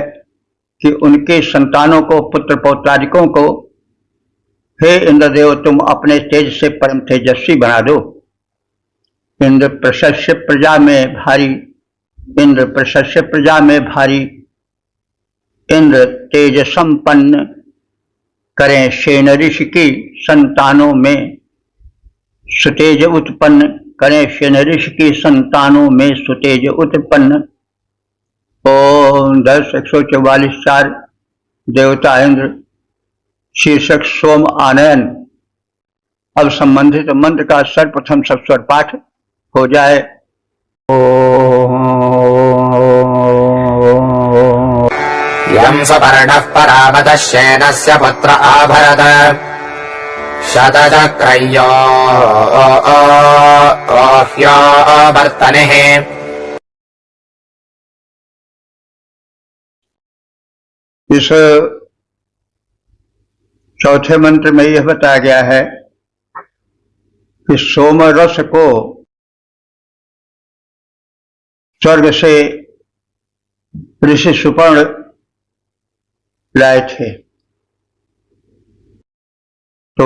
कि उनके संतानों को, पुत्र पौत्रादिकों को, हे इंद्रदेव, तुम अपने तेज से परम तेजस्वी बना दो। इंद्र प्रशस्य प्रजा में भारी, इंद्र प्रशस्य प्रजा में भारी, इंद्र तेज संपन्न करें सेन ऋषि की संतानों में सुतेज उत्पन्न करें, सेन ऋषि की संतानों में सुतेज उत्पन्न। ओम 10:144-4 देवता इंद्र शीर्षक सोम आनयन। अब संबंधित मंत्र का सर्वप्रथम सस्वर पाठ हो जाए। यं सपर्णः परावतः सेनस्य पुत्र आभरत शतचक्रयो वर्तनेः। इस चौथे मंत्र में यह बताया गया है कि सोम रस को स्वर्ग से ऋषि सुपर्ण लाए थे। तो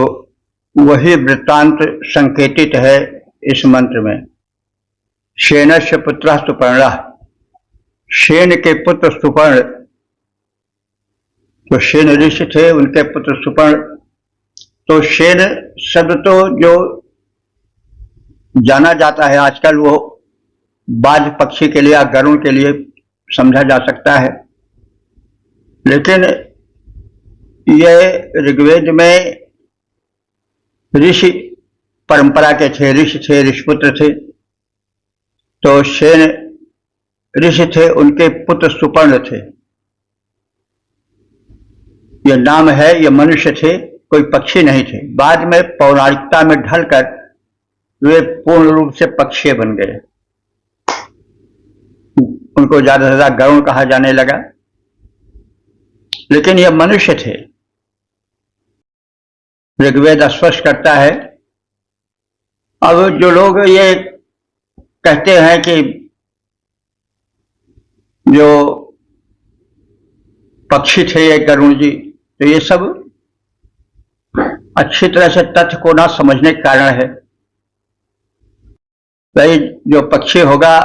वही वृत्तांत संकेतित है इस मंत्र में। सेनस्य पुत्र सुपर्ण, सेन के पुत्र सुपर्ण, तो सेन ऋषि थे, उनके पुत्र सुपर्ण। तो सेन शब्द तो जो जाना जाता है आजकल, वो बाज पक्षी के लिए या गरुड़ के लिए समझा जा सकता है। लेकिन ये ऋग्वेद में ऋषि परंपरा के थे, ऋषि थे, ऋषिपुत्र थे। तो सेन ऋषि थे, उनके पुत्र सुपर्ण थे। ये नाम है, ये मनुष्य थे, कोई पक्षी नहीं थे। बाद में पौराणिकता में ढलकर वे पूर्ण रूप से पक्षी बन गए। उनको ज्यादा से ज्यादा गरुड़ कहा जाने लगा, लेकिन ये मनुष्य थे। ऋग्वेद स्पष्ट करता है। अब जो लोग ये कहते हैं कि जो पक्षी थे ये गरुड़ जी, तो ये सब अच्छी तरह से तथ्य को ना समझने के कारण है। भाई जो पक्षी होगा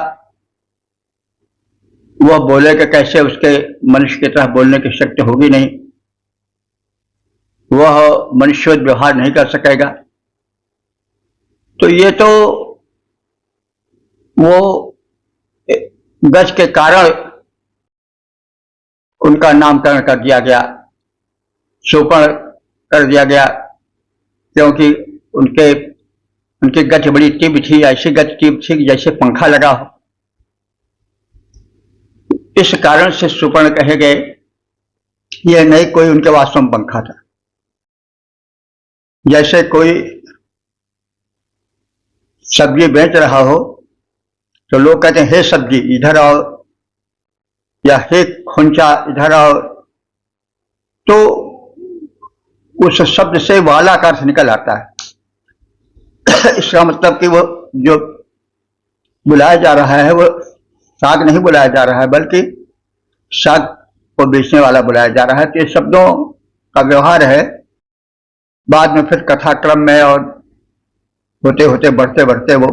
वह बोलेगा कैसे, उसके मनुष्य की तरह बोलने की शक्ति होगी नहीं, वह मनुष्यों व्यवहार नहीं कर सकेगा। तो ये तो वो गज के कारण उनका नामकरण कर दिया गया, सुपर्ण कर दिया गया, क्योंकि उनकी गज बड़ी तीव्र थी, ऐसी गज तीव्र थी जैसे पंखा लगा हो। इस कारण से सुपर्ण कहे गए। यह नहीं कोई उनके वास्तव में पंखा था। जैसे कोई सब्जी बेच रहा हो तो लोग कहते हैं हे सब्जी इधर आओ, या हे खुंचा इधर आओ, तो उस शब्द से वाला का अर्थ निकल आता है। इसका मतलब कि वो जो बुलाया जा रहा है वो साग नहीं बुलाया जा रहा है, बल्कि साग को बेचने वाला बुलाया जा रहा है। तो ये शब्दों का व्यवहार है। बाद में फिर कथाक्रम में और होते होते बढ़ते बढ़ते वो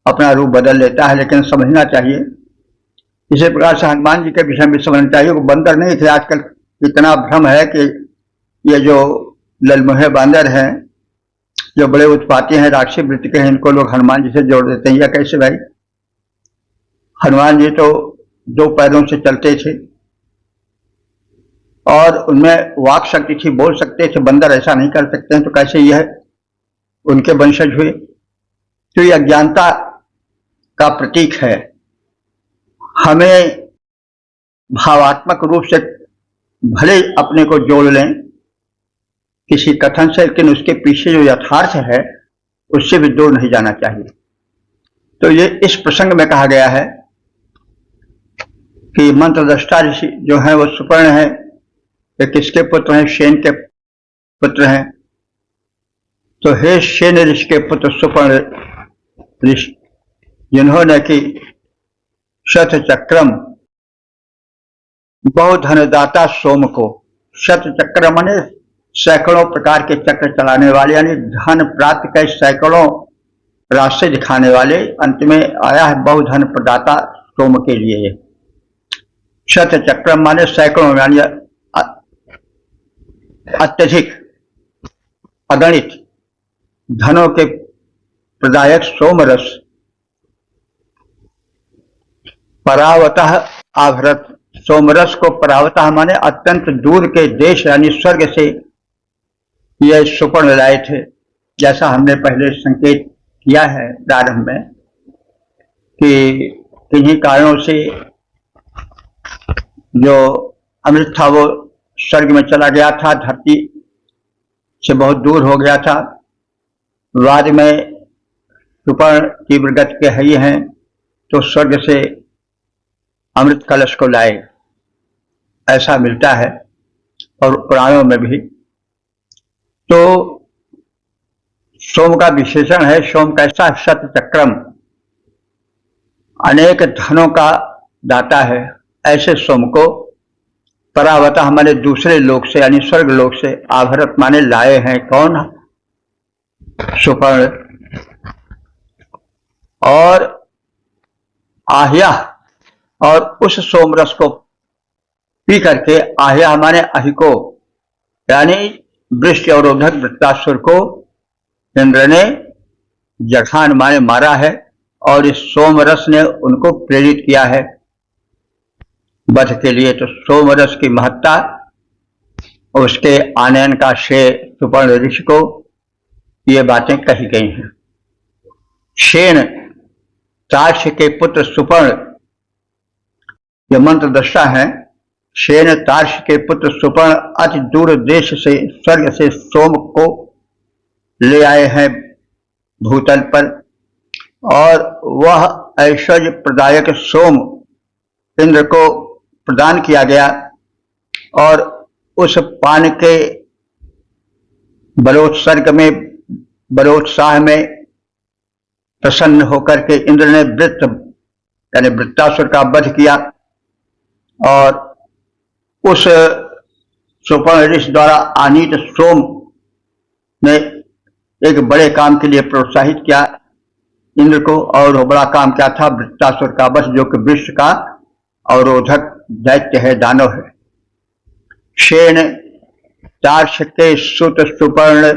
अपना रूप बदल लेता है, लेकिन समझना चाहिए। इसी प्रकार से हनुमान जी के विषय में समझना चाहिए। वो बंदर नहीं थे। आजकल इतना भ्रम है कि ये जो ललमुहे बांदर हैं, जो बड़े उत्पाती हैं, राक्षसी वृत्ति के हैं, इनको लोग हनुमान जी से जोड़ देते हैं। या कैसे भाई? हनुमान जी तो 2 पैरों से चलते थे और उनमें वाक शक्ति थी, बोल सकते थे। बंदर ऐसा नहीं कर सकते हैं, तो कैसे यह उनके वंशज हुए? तो यह अज्ञानता का प्रतीक है। हमें भावात्मक रूप से भले अपने को जोड़ लें किसी कथन से, लेकिन उसके पीछे जो यथार्थ है उससे भी दूर नहीं जाना चाहिए। तो ये इस प्रसंग में कहा गया है कि मंत्रद्रष्टा ऋषि जो है वो सुपर्ण है। ये किसके पुत्र हैं? शेन के पुत्र हैं। तो हे शेन ऋषि के पुत्र सुपर्ण ऋषि, जिन्होंने कि शत चक्रम बहुधनदाता सोम को, शत चक्र माने सैकड़ों प्रकार के चक्र चलाने वाले, यानी धन प्राप्त कर सैकड़ों रास्ते दिखाने वाले, अंत में आया है बहुधन प्रदाता सोम के लिए। शत चक्र माने सैकड़ों, यानी अत्यधिक अगणित धनों के प्रदायक सोमरस, परावतः आभरत। सोमरस को परावतः माने अत्यंत दूर के देश यानी स्वर्ग से यह सुपर्ण लाए थे। जैसा हमने पहले संकेत किया है प्रारंभ में कि किन्हीं कारणों से जो अमृत था वो स्वर्ग में चला गया था, धरती से बहुत दूर हो गया था। बाद में सुपर्ण तीव्र गति के ही हैं, तो स्वर्ग से अमृत कलश को लाए, ऐसा मिलता है और पुराणों में भी। तो सोम का विशेषण है। सोम कैसा? शत चक्रम, अनेक धनों का दाता है। ऐसे सोम को परावता हमारे दूसरे लोक से यानी स्वर्ग लोक से, आभरत माने लाए हैं। कौन? सुपर्ण। और आह्या, और उस सोमरस को पी करके, आह्या माने अहिको, यानी वृष्टि अवरोधक वृत्तासुर को इंद्र ने जघान माने मारा है और इस सोम रस ने उनको प्रेरित किया है वध के लिए। तो सोम रस की महत्ता, उसके आनयन का श्रेय सुपर्ण ऋषि को ये बातें कही गई हैं। शेन ताक्ष के पुत्र सुपर्ण, ये मंत्र दृष्टा है। शेन ताक्ष के पुत्र सुपर्ण अति दूर देश से स्वर्ग से सोम को ले आए हैं भूतल पर, और वह ऐश्वर्य प्रदायक सोम इंद्र को प्रदान किया गया, और उस पान के बलोत्सर्ग में, बलोत्साह में प्रसन्न होकर के इंद्र ने वृत्त यानी वृत्तासुर का वध किया, और उस सुपर्ण ऋषि द्वारा आनीत सोम ने एक बड़े काम के लिए प्रोत्साहित किया इंद्र को, और वो बड़ा काम क्या था? वृत्तासुर का वध, जो कि विश्व का अवरोधक दैत्य है, दानव है। शेन ताक्ष के सुत सुपर्ण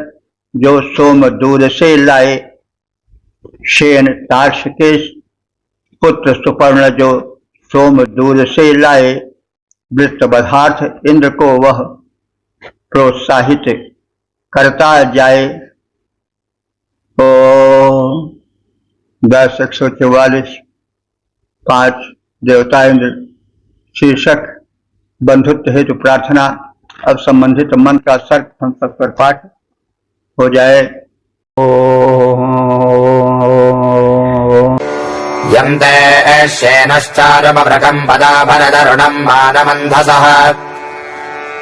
जो सोम दूर से लाए, शेन ताक्ष के पुत्र सुपर्ण जो सोम दूर से लाए, वृत्त बधार्थ इंद्र को वह प्रोत्साहित करता जाए। ओ 10:144 5 देवता इंद्र शीर्षक बंधुत्व हेतु प्रार्थना। अब संबंधित मंत्र का सर्ग हम सब पर पाठ हो जाए। यन्ते शेनश्चारुमभ्रकम् पदाभरदरुणम् मानमन्धसः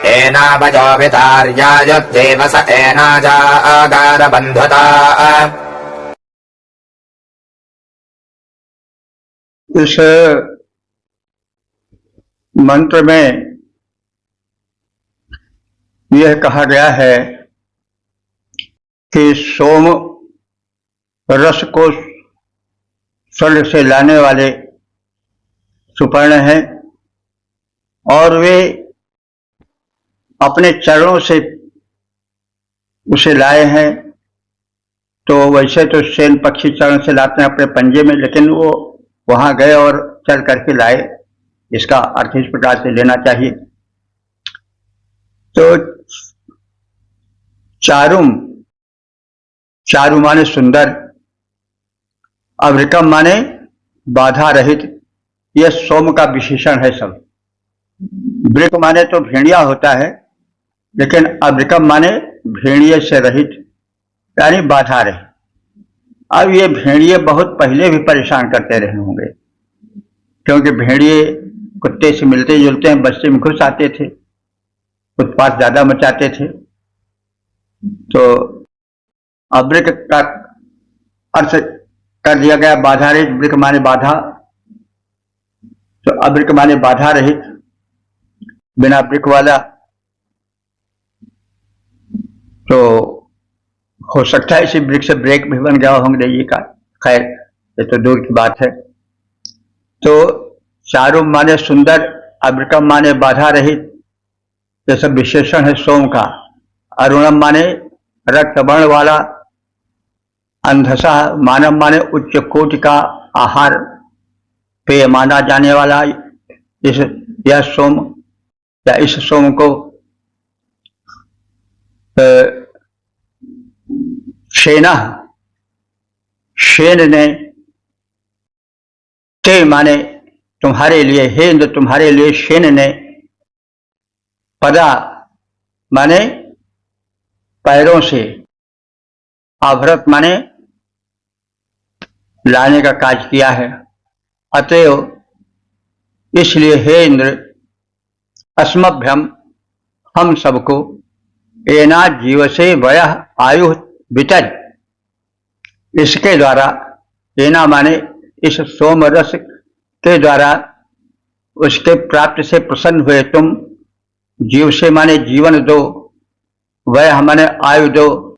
एनावजोभितार्यायुद्धेव स एनाजागारबन्धुता। इस मंत्र में यह कहा गया है कि सोम रस को स्वर्ग से लाने वाले सुपर्ण हैं, और वे अपने चरणों से उसे लाए हैं। तो वैसे तो शेन पक्षी चरण से लाते हैं अपने पंजे में, लेकिन वो वहां गए और चल करके लाए, इसका अर्थ इस प्रकार से लेना चाहिए। तो चारुम, चारु माने सुंदर, अभ्रिकम माने बाधा रहित, यह सोम का विशेषण है सब। वृक माने तो भेड़िया होता है, लेकिन अभ्रिकम माने भेड़िए से रहित, यानी बाधा रहित। अब ये भेड़िए बहुत पहले भी परेशान करते रहे होंगे, क्योंकि भेड़िए कुत्ते से मिलते जुलते हैं, बस्ती में घुस आते थे, उत्पात ज्यादा मचाते थे। तो अवृक का अर्थ कर दिया गया बाधा रहित, वृक माने बाधा, तो अवृक माने बाधा रहित, बिना वृक वाला। तो हो सकता है इसी वृक से ब्रेक भी बन गया हो अंग्रेजी का, खैर ये तो दूर की बात है। तो चारु माने सुंदर, अवृकम माने बाधा रहित, ये सब विशेषण है सोम का। अरुणम माने रक्त वर्ण वाला, अंधसा मानव माने उच्च कोटि का आहार पेय माना जाने वाला। यह सोम या इस सोम को शेना, शेन ने, ते माने तुम्हारे लिए, हे इंद्र तुम्हारे लिए शेन ने, पदा माने पैरों से, आभरत माने लाने का कार्य किया है। अतएव इसलिए हे इंद्र, अस्मभ्यम हम सबको, एना जीव से वय आयु वितर, इसके द्वारा, एना माने इस सोम रस के द्वारा उसके प्राप्त से प्रसन्न हुए तुम, जीव से माने जीवन दो, वय माने आयु दो,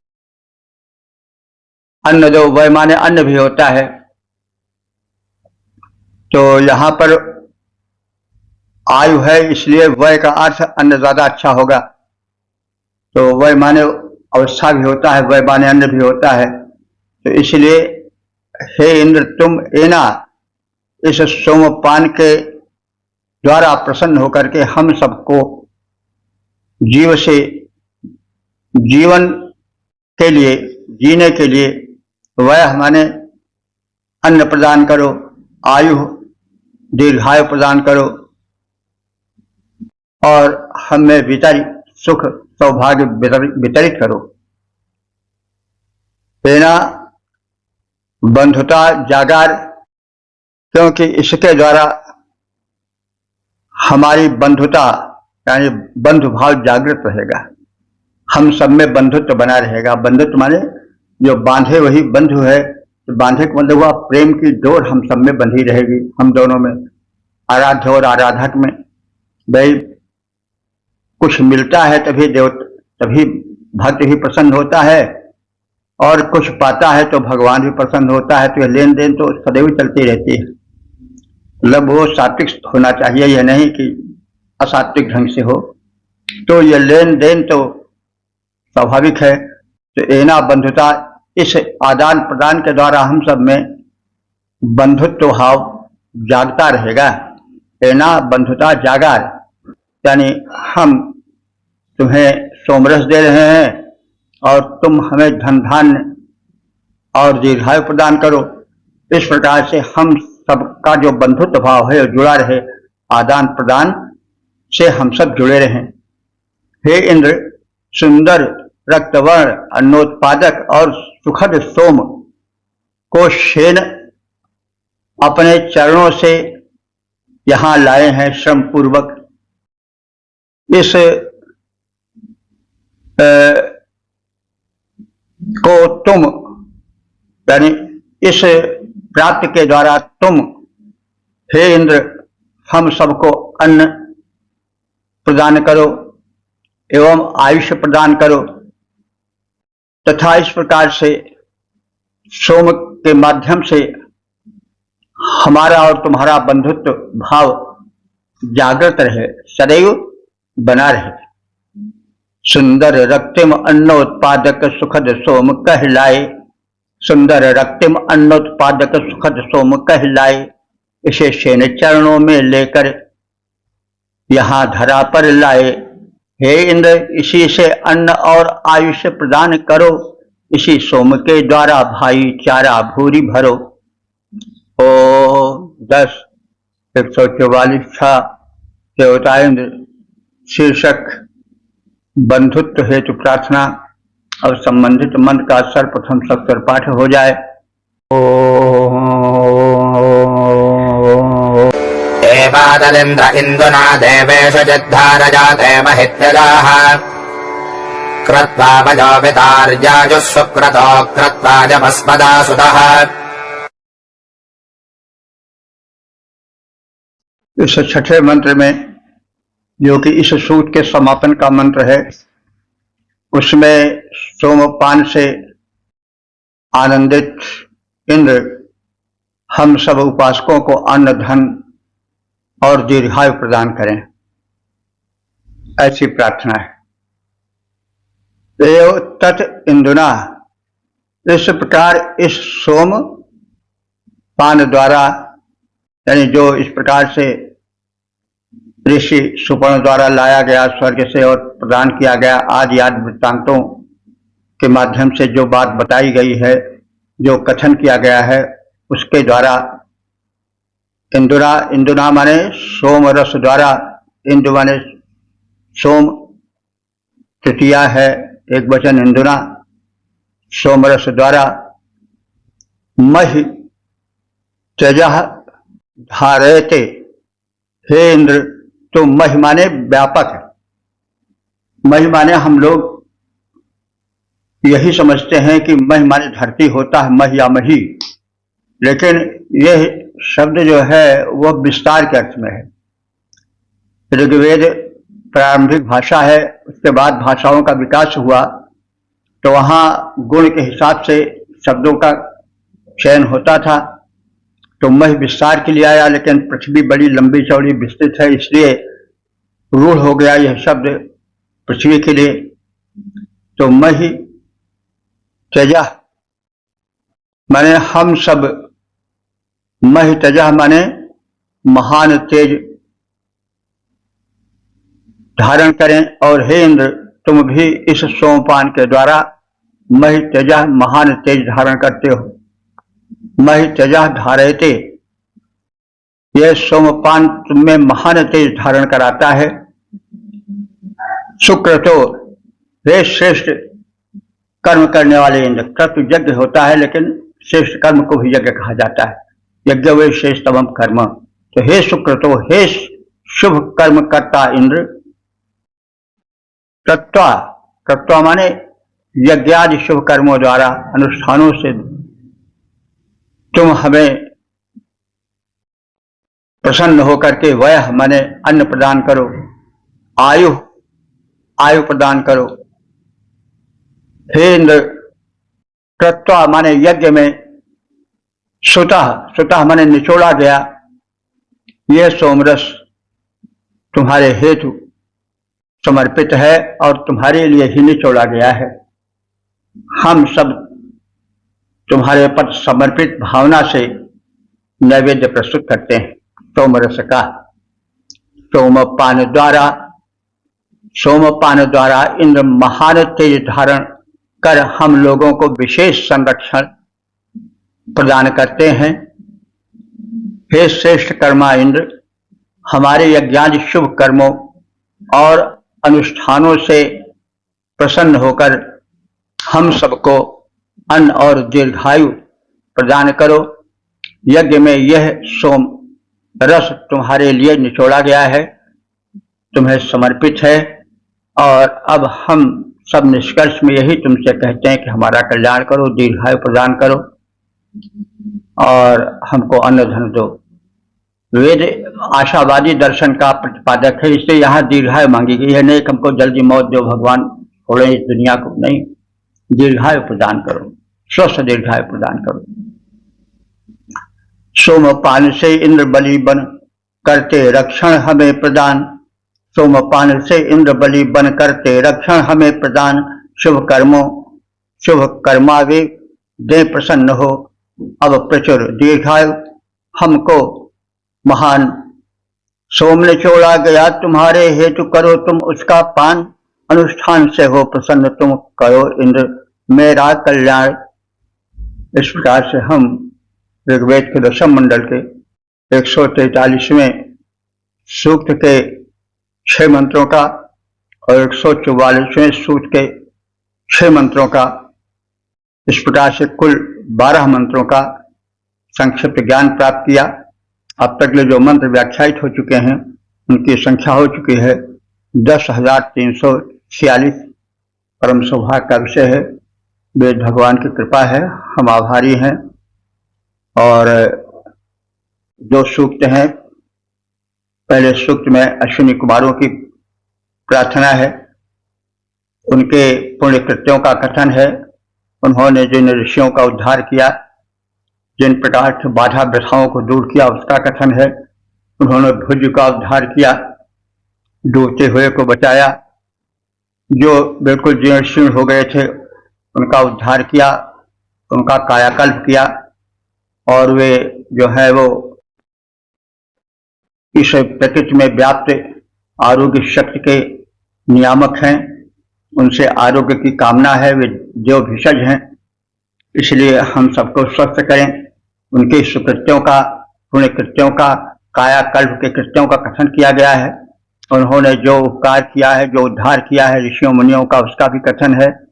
अन्न दो, वय माने अन्न भी होता है। तो यहां पर आयु है, इसलिए वय का अर्थ अन्न ज्यादा अच्छा होगा। तो वय माने अवस्था भी होता है, वय माने अन्न भी होता है। तो इसलिए हे इंद्र, तुम एना इस सोमपान के द्वारा प्रसन्न होकर के हम सबको जीव से जीवन के लिए, जीने के लिए वह माने अन्न प्रदान करो, आयु दीर्घायु प्रदान करो और हमें वितरित सुख सौभाग्य वितरित करो। तेना बंधुता जागार, क्योंकि इसके द्वारा हमारी बंधुता यानी बंधु भाव जागृत रहेगा, हम सब में बंधुत्व बना रहेगा। बंधुत्व माने जो बांधे वही बंधु है, तो बांधे का मतलब हुआ प्रेम की डोर हम सब में बंधी रहेगी, हम दोनों में, आराध्य और आराधक में। भाई कुछ मिलता है तभी भक्त भी प्रसन्न होता है, और कुछ पाता है तो भगवान भी प्रसन्न होता है। तो यह लेन देन तो सदैव चलती रहती है। मतलब वो सात्विक होना चाहिए, यह नहीं कि असात्विक ढंग से हो। तो यह लेन देन तो स्वाभाविक है। तो एना बंधुता, इस आदान प्रदान के द्वारा हम सब में बंधुत्व भाव जागता रहेगा। एना बंधुता जागार, यानी हम तुम्हें सोमरस दे रहे हैं और तुम हमें धन धान्य और दीर्घायु प्रदान करो। इस प्रकार से हम सबका जो बंधुत्व भाव है जुड़ा रहे, आदान प्रदान से हम सब जुड़े रहें। हे इंद्र, सुंदर रक्तवर्ण अन्नोत्पादक और सुखद सोम को शेन अपने चरणों से यहां लाए हैं श्रम पूर्वक। इस को तुम यानी इस प्राप्त के द्वारा तुम हे इंद्र हम सबको अन्न प्रदान करो एवं आयुष्य प्रदान करो, तथा इस प्रकार से सोम के माध्यम से हमारा और तुम्हारा बंधुत्व भाव जागृत रहे, सदैव बना रहे। सुंदर रक्तिम अन्नोत्पादक सुखद सोम कहलाए, सुंदर रक्तिम अन्नोत्पादक सुखद सोम कहलाए, इसे शेन चरणों में लेकर यहां धरा पर लाए। हे इंद्र, इसी से अन्न और आयुष्य प्रदान करो, इसी सोम के द्वारा भाईचारा भूरी भरो। ओ 10 144 देवताएंद्र शीर्षक बंधुत्व हेतु प्रार्थना और संबंधित मंत्र का सर्वप्रथम सत्तर पाठ हो जाए। एवादलिन्द्र इन्दुना देवेषु जिद्धारजाते महित्यजाः कृत्वा वजो वितार्याजुः सुक्रतो कृत्वा जमस्मदा सुतः। इस छठे मंत्र में, जो कि इस सूत के समापन का मंत्र है, उसमें सोमपान से आनंदित इंद्र हम सब उपासकों को अन्न धन और दीर्घायु प्रदान करें, ऐसी प्रार्थना है। एव तत् इंदुना, इस प्रकार इस सोम पान द्वारा, यानी जो इस प्रकार से ऋषि सुपर्ण द्वारा लाया गया स्वर्ग से और प्रदान किया गया, आदि आदि वृत्तांतों के माध्यम से जो बात बताई गई है, जो कथन किया गया है, उसके द्वारा इंदुना, इंदुना माने सोम रस द्वारा, इंदु माने सोम तृतीया है, एक वचन इंदुना, सोम रस द्वारा महि त्यजः धारयते। हे इंद्र, तो महि माने व्यापक है, महि माने हम लोग यही समझते हैं कि महि माने धरती होता है, मह या मही, लेकिन यह शब्द जो है वह विस्तार के अर्थ में है। ऋग्वेद प्रारंभिक भाषा है, उसके बाद भाषाओं का विकास हुआ, तो वहां गुण के हिसाब से शब्दों का चयन होता था। तो मह विस्तार के लिए आया, लेकिन पृथ्वी बड़ी लंबी चौड़ी विस्तृत है, इसलिए रूढ़ हो गया यह शब्द पृथ्वी के लिए। तो महि त्यजः माने हम सब महितजः माने महान तेज धारण करें, और हे इंद्र तुम भी इस सोमपान के द्वारा महितजः महान तेज धारण करते हो। महितजः धारयते, यह सोमपान तुम्हें महान तेज धारण कराता है। सुक्रतो, वे श्रेष्ठ कर्म करने वाले इंद्र। क्रतु यज्ञ होता है, लेकिन श्रेष्ठ कर्म को भी यज्ञ कहा जाता है। यज्ञ वे श्रेष्ठतम कर्म। तो हे सुक्रतो, हे शुभ कर्म करता इंद्र। कृत्वा, कृत्वा माने यज्ञादि शुभ कर्मों द्वारा अनुष्ठानों से तुम हमें प्रसन्न होकर के वह माने अन्न प्रदान करो, आयु आयु प्रदान करो। हे इंद्र, कृत्वा माने यज्ञ में, सुतः, सुतः माने निचोड़ा गया, यह सोमरस तुम्हारे हेतु समर्पित है और तुम्हारे लिए ही निचोड़ा गया है। हम सब तुम्हारे पर समर्पित भावना से नैवेद्य प्रस्तुत करते हैं सोमरस का। सोमपान द्वारा इंद्र महान तेज धारण कर हम लोगों को विशेष संरक्षण प्रदान करते हैं। हे श्रेष्ठ कर्मा इंद्र, हमारे यज्ञादि शुभ कर्मों और अनुष्ठानों से प्रसन्न होकर हम सबको अन्न और दीर्घायु प्रदान करो। यज्ञ में यह सोम रस तुम्हारे लिए निचोड़ा गया है, तुम्हें समर्पित है, और अब हम सब निष्कर्ष में यही तुमसे कहते हैं कि हमारा कल्याण करो, दीर्घायु प्रदान करो और हमको अन्न धन दो। वेद आशावादी दर्शन का प्रतिपादक है, इसलिए यहाँ दीर्घायु मांगी गई है। नहीं कि हमको जल्दी मौत दो भगवान, छोड़े इस दुनिया को, नहीं, दीर्घायु प्रदान करो, स्वस्थ दीर्घायु प्रदान करो। सोमपान से इंद्र बलि बन करते रक्षण हमें प्रदान। सोमपान से इंद्र बलि बन करते रक्षण हमें प्रदान। शुभ कर्मों शुभ कर्मावे दे प्रसन्न हो, अब प्रचुर दीर्घायु हमको महान। सोम निचोड़ा गया तुम्हारे हेतु, करो तुम उसका पान। अनुष्ठान से हो प्रसन्न तुम, करो इंद्र मेरा कल्याण। इस प्रकार से हम ऋग्वेद के दशम मंडल के 143वें सूक्त के 6 मंत्रों का और 144वें सूक्त के 6 मंत्रों का, इस प्रकार से कुल 12 मंत्रों का संक्षिप्त ज्ञान प्राप्त किया। अब तक जो मंत्र व्याख्यायित हो चुके हैं उनकी संख्या हो चुकी है 10,346। परम सौभाग्य का विषय है, वेद भगवान की कृपा है, हम आभारी हैं। और जो सूक्त हैं, पहले सूक्त में अश्विनी कुमारों की प्रार्थना है, उनके पुण्य कृत्यों का कथन है। उन्होंने जिन ऋषियों का उद्धार किया, जिन प्रकार की बाधा व्यथाओं को दूर किया, उसका कथन है। उन्होंने भुज का उद्धार किया, डूबते हुए को बचाया, जो बिल्कुल जीर्ण शीर्ण हो गए थे उनका उद्धार किया, उनका कायाकल्प किया, और वे जो है वो इस प्रकृति में व्याप्त आरोग्य शक्ति के नियामक हैं। उनसे आरोग्य की कामना है, वे देव भिषज हैं। इसलिए हम सबको स्वस्थ करें। उनके सुकृत्यों का, पुण्य कृत्यों का, कायाकल्प के कृत्यों का कथन किया गया है। उन्होंने जो उपकार किया है, जो उद्धार किया है ऋषियों मुनियों का, उसका भी कथन है।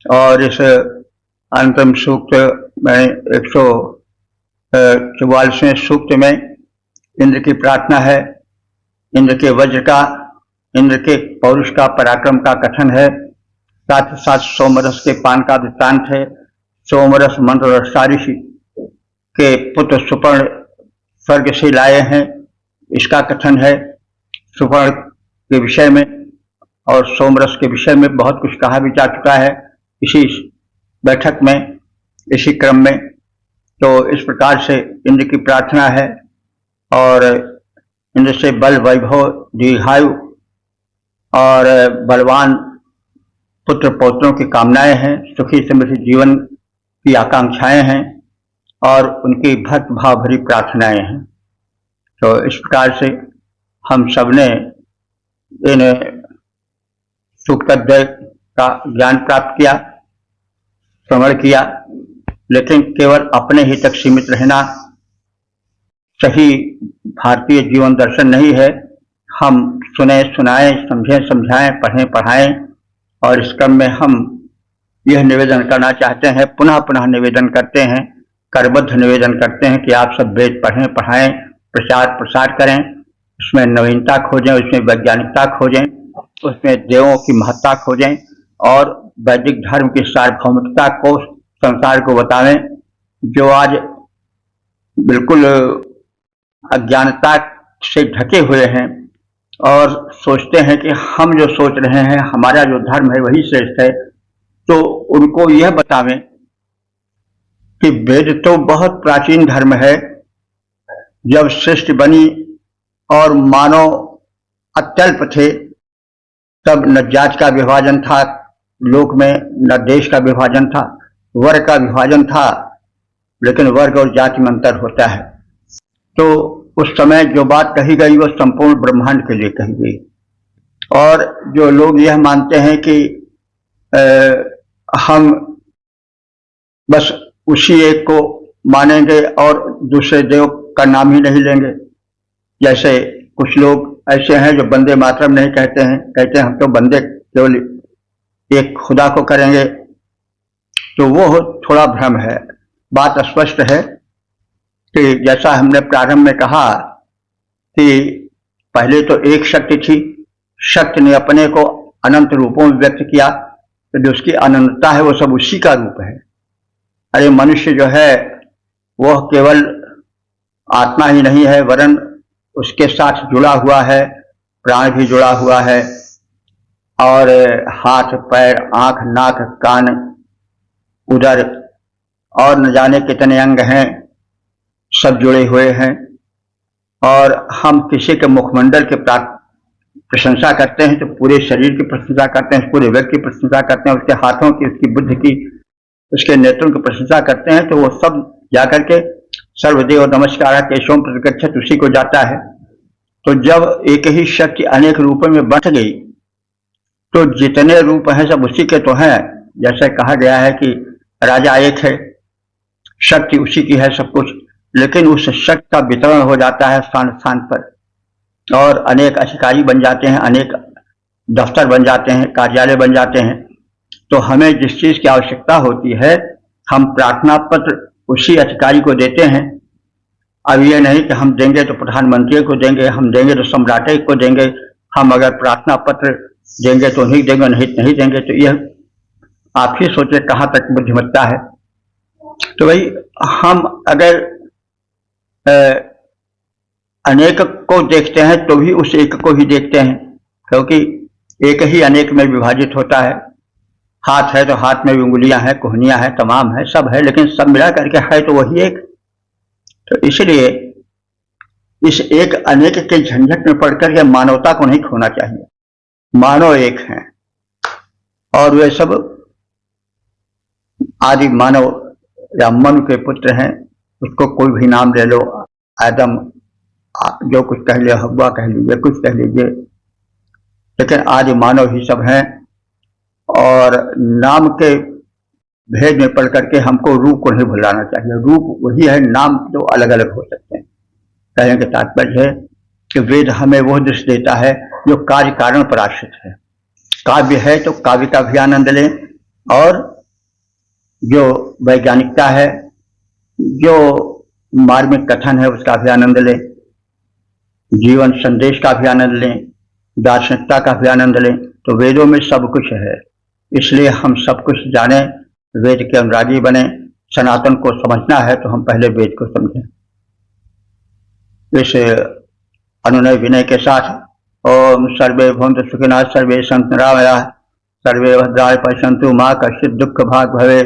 और इस अंतिम सूक्त में 144वें सूक्त में इंद्र की प्रार्थना है। इंद्र के वज्र का, इंद्र के पौरुष का, पराक्रम का कथन है। साथ ही साथ सोमरस के पान का वृत्तांत है। सोमरस मंत्र ऋषि के पुत्र सुपर्ण स्वर्ग से लाए हैं, इसका कथन है सुपर्ण के विषय में। और सोमरस के विषय में बहुत कुछ कहा भी जा चुका है इसी बैठक में, इसी क्रम में। तो इस प्रकार से इंद्र की प्रार्थना है और इंद्र से बल, वैभव, दीर्घायु और बलवान पुत्र पौत्रों की कामनाएं हैं। सुखी समृद्ध जीवन की आकांक्षाएं हैं। और उनकी भक्ति भाव भरी प्रार्थनाएं हैं। तो इस प्रकार से हम सबने इन सूक्तद्वय का ज्ञान प्राप्त किया, श्रवण किया, लेकिन केवल अपने ही तक सीमित रहना सही भारतीय जीवन दर्शन नहीं है। हम सुने सुनाएं, समझें समझाएं, पढ़ें पढ़ाएं, और इस क्रम में हम यह निवेदन करना चाहते हैं, पुनः पुनः निवेदन करते हैं, करबद्ध निवेदन करते हैं कि आप सब वेद पढ़ें पढ़ाएं, प्रचार प्रसार करें, उसमें नवीनता खोजें, उसमें वैज्ञानिकता खोजें, उसमें देवों की महत्ता खोजें और वैदिक धर्म की सार्वभौमिकता को संसार को बतावें। जो आज बिल्कुल अज्ञानता से ढके हुए हैं और सोचते हैं कि हम जो सोच रहे हैं, हमारा जो धर्म है वही श्रेष्ठ है, तो उनको यह बतावें कि वेद तो बहुत प्राचीन धर्म है। जब सृष्टि बनी और मानव अत्यल्प थे, तब न जाति का विभाजन था लोक में, न देश का विभाजन था, वर्ग का विभाजन था, लेकिन वर्ग और जाति में अंतर होता है। तो उस समय जो बात कही गई वो संपूर्ण ब्रह्मांड के लिए कही गई। और जो लोग यह मानते हैं कि हम बस उसी एक को मानेंगे और दूसरे देव का नाम ही नहीं लेंगे, जैसे कुछ लोग ऐसे हैं जो वंदे मातरम नहीं कहते हैं, कहते हैं हम तो वंदे केवल एक खुदा को करेंगे, तो वो थोड़ा भ्रम है। बात स्पष्ट है कि जैसा हमने प्रारंभ में कहा कि पहले तो एक शक्ति थी, शक्ति ने अपने को अनंत रूपों में व्यक्त किया, तो जो उसकी अनंतता है वो सब उसी का रूप है। अरे मनुष्य जो है वह केवल आत्मा ही नहीं है, वरन उसके साथ जुड़ा हुआ है, प्राण भी जुड़ा हुआ है, और हाथ पैर आंख नाक कान उदर और न जाने कितने अंग हैं, सब जुड़े हुए हैं। और हम किसी के मुखमंडल के प्रशंसा करते हैं तो पूरे शरीर की प्रशंसा करते हैं, पूरे व्यक्ति की प्रशंसा करते हैं, उसके हाथों की, उसकी बुद्धि की, उसके नेत्रों की प्रशंसा करते हैं, तो वो सब जाकर के सर्वदेव नमस्कार केशवम प्रतिगच्छत उसी को जाता है। तो जब एक ही शक्ति अनेक रूपों में बंट गई तो जितने रूप हैं सब उसी के तो हैं। जैसे कहा गया है कि राजा एक है, शक्ति उसी की है सब कुछ, लेकिन उस शक्ति का वितरण हो जाता है स्थान स्थान पर, और अनेक अधिकारी बन जाते हैं, अनेक दफ्तर बन जाते हैं, कार्यालय बन जाते हैं। तो हमें जिस चीज की आवश्यकता होती है हम प्रार्थना पत्र उसी अधिकारी को देते हैं। अब ये नहीं कि हम देंगे तो प्रधानमंत्री को देंगे, हम देंगे तो सम्राट को देंगे, हम अगर प्रार्थना पत्र देंगे तो नहीं देंगे, नहीं देंगे, तो यह आप ही सोचे कहाँ तक बुद्धिमत्ता है। तो भाई हम अगर अनेक को देखते हैं तो भी उस एक को ही देखते हैं, क्योंकि एक ही अनेक में विभाजित होता है। हाथ है तो हाथ में भी उंगलियां हैं, कोहनियां हैं, तमाम है, सब है, लेकिन सब मिला करके है तो वही एक। तो इसलिए इस एक अनेक के झंझट में पड़कर के मानवता को नहीं खोना चाहिए। मानव एक हैं और वे सब आदि मानव या मनु के पुत्र हैं। उसको कोई भी नाम ले लो, आदम, जो कुछ कह लिया, हव्वा कह लीजिए, कुछ कह लीजिए, लेकिन आदि मानव ही सब हैं। और नाम के भेद में पढ़ करके हमको रूप को नहीं भुलाना चाहिए। रूप वही है, नाम तो अलग अलग हो सकते हैं। कहने का तात्पर्य है कि वेद हमें वह दृष्टि देता है जो कार्य कारण पर आश्रित है। काव्य है तो काव्य का भी आनंद लें, और जो वैज्ञानिकता है, जो मार्मिक कथन है उसका भी आनंद लें, जीवन संदेश का भी आनंद लें, दार्शनिकता का भी आनंद लें। तो वेदों में सब कुछ है, इसलिए हम सब कुछ जाने, वेद के अनुरागी बने। सनातन को समझना है तो हम पहले वेद को समझें। इस अनुनय विनय के साथ ओम सर्वे भवन्तु सुखिनः, सर्वे सन्तु निरामयाः, सर्वे भद्राणि पश्यन्तु, मा कश्चित् दुःख भाग् भवेत्।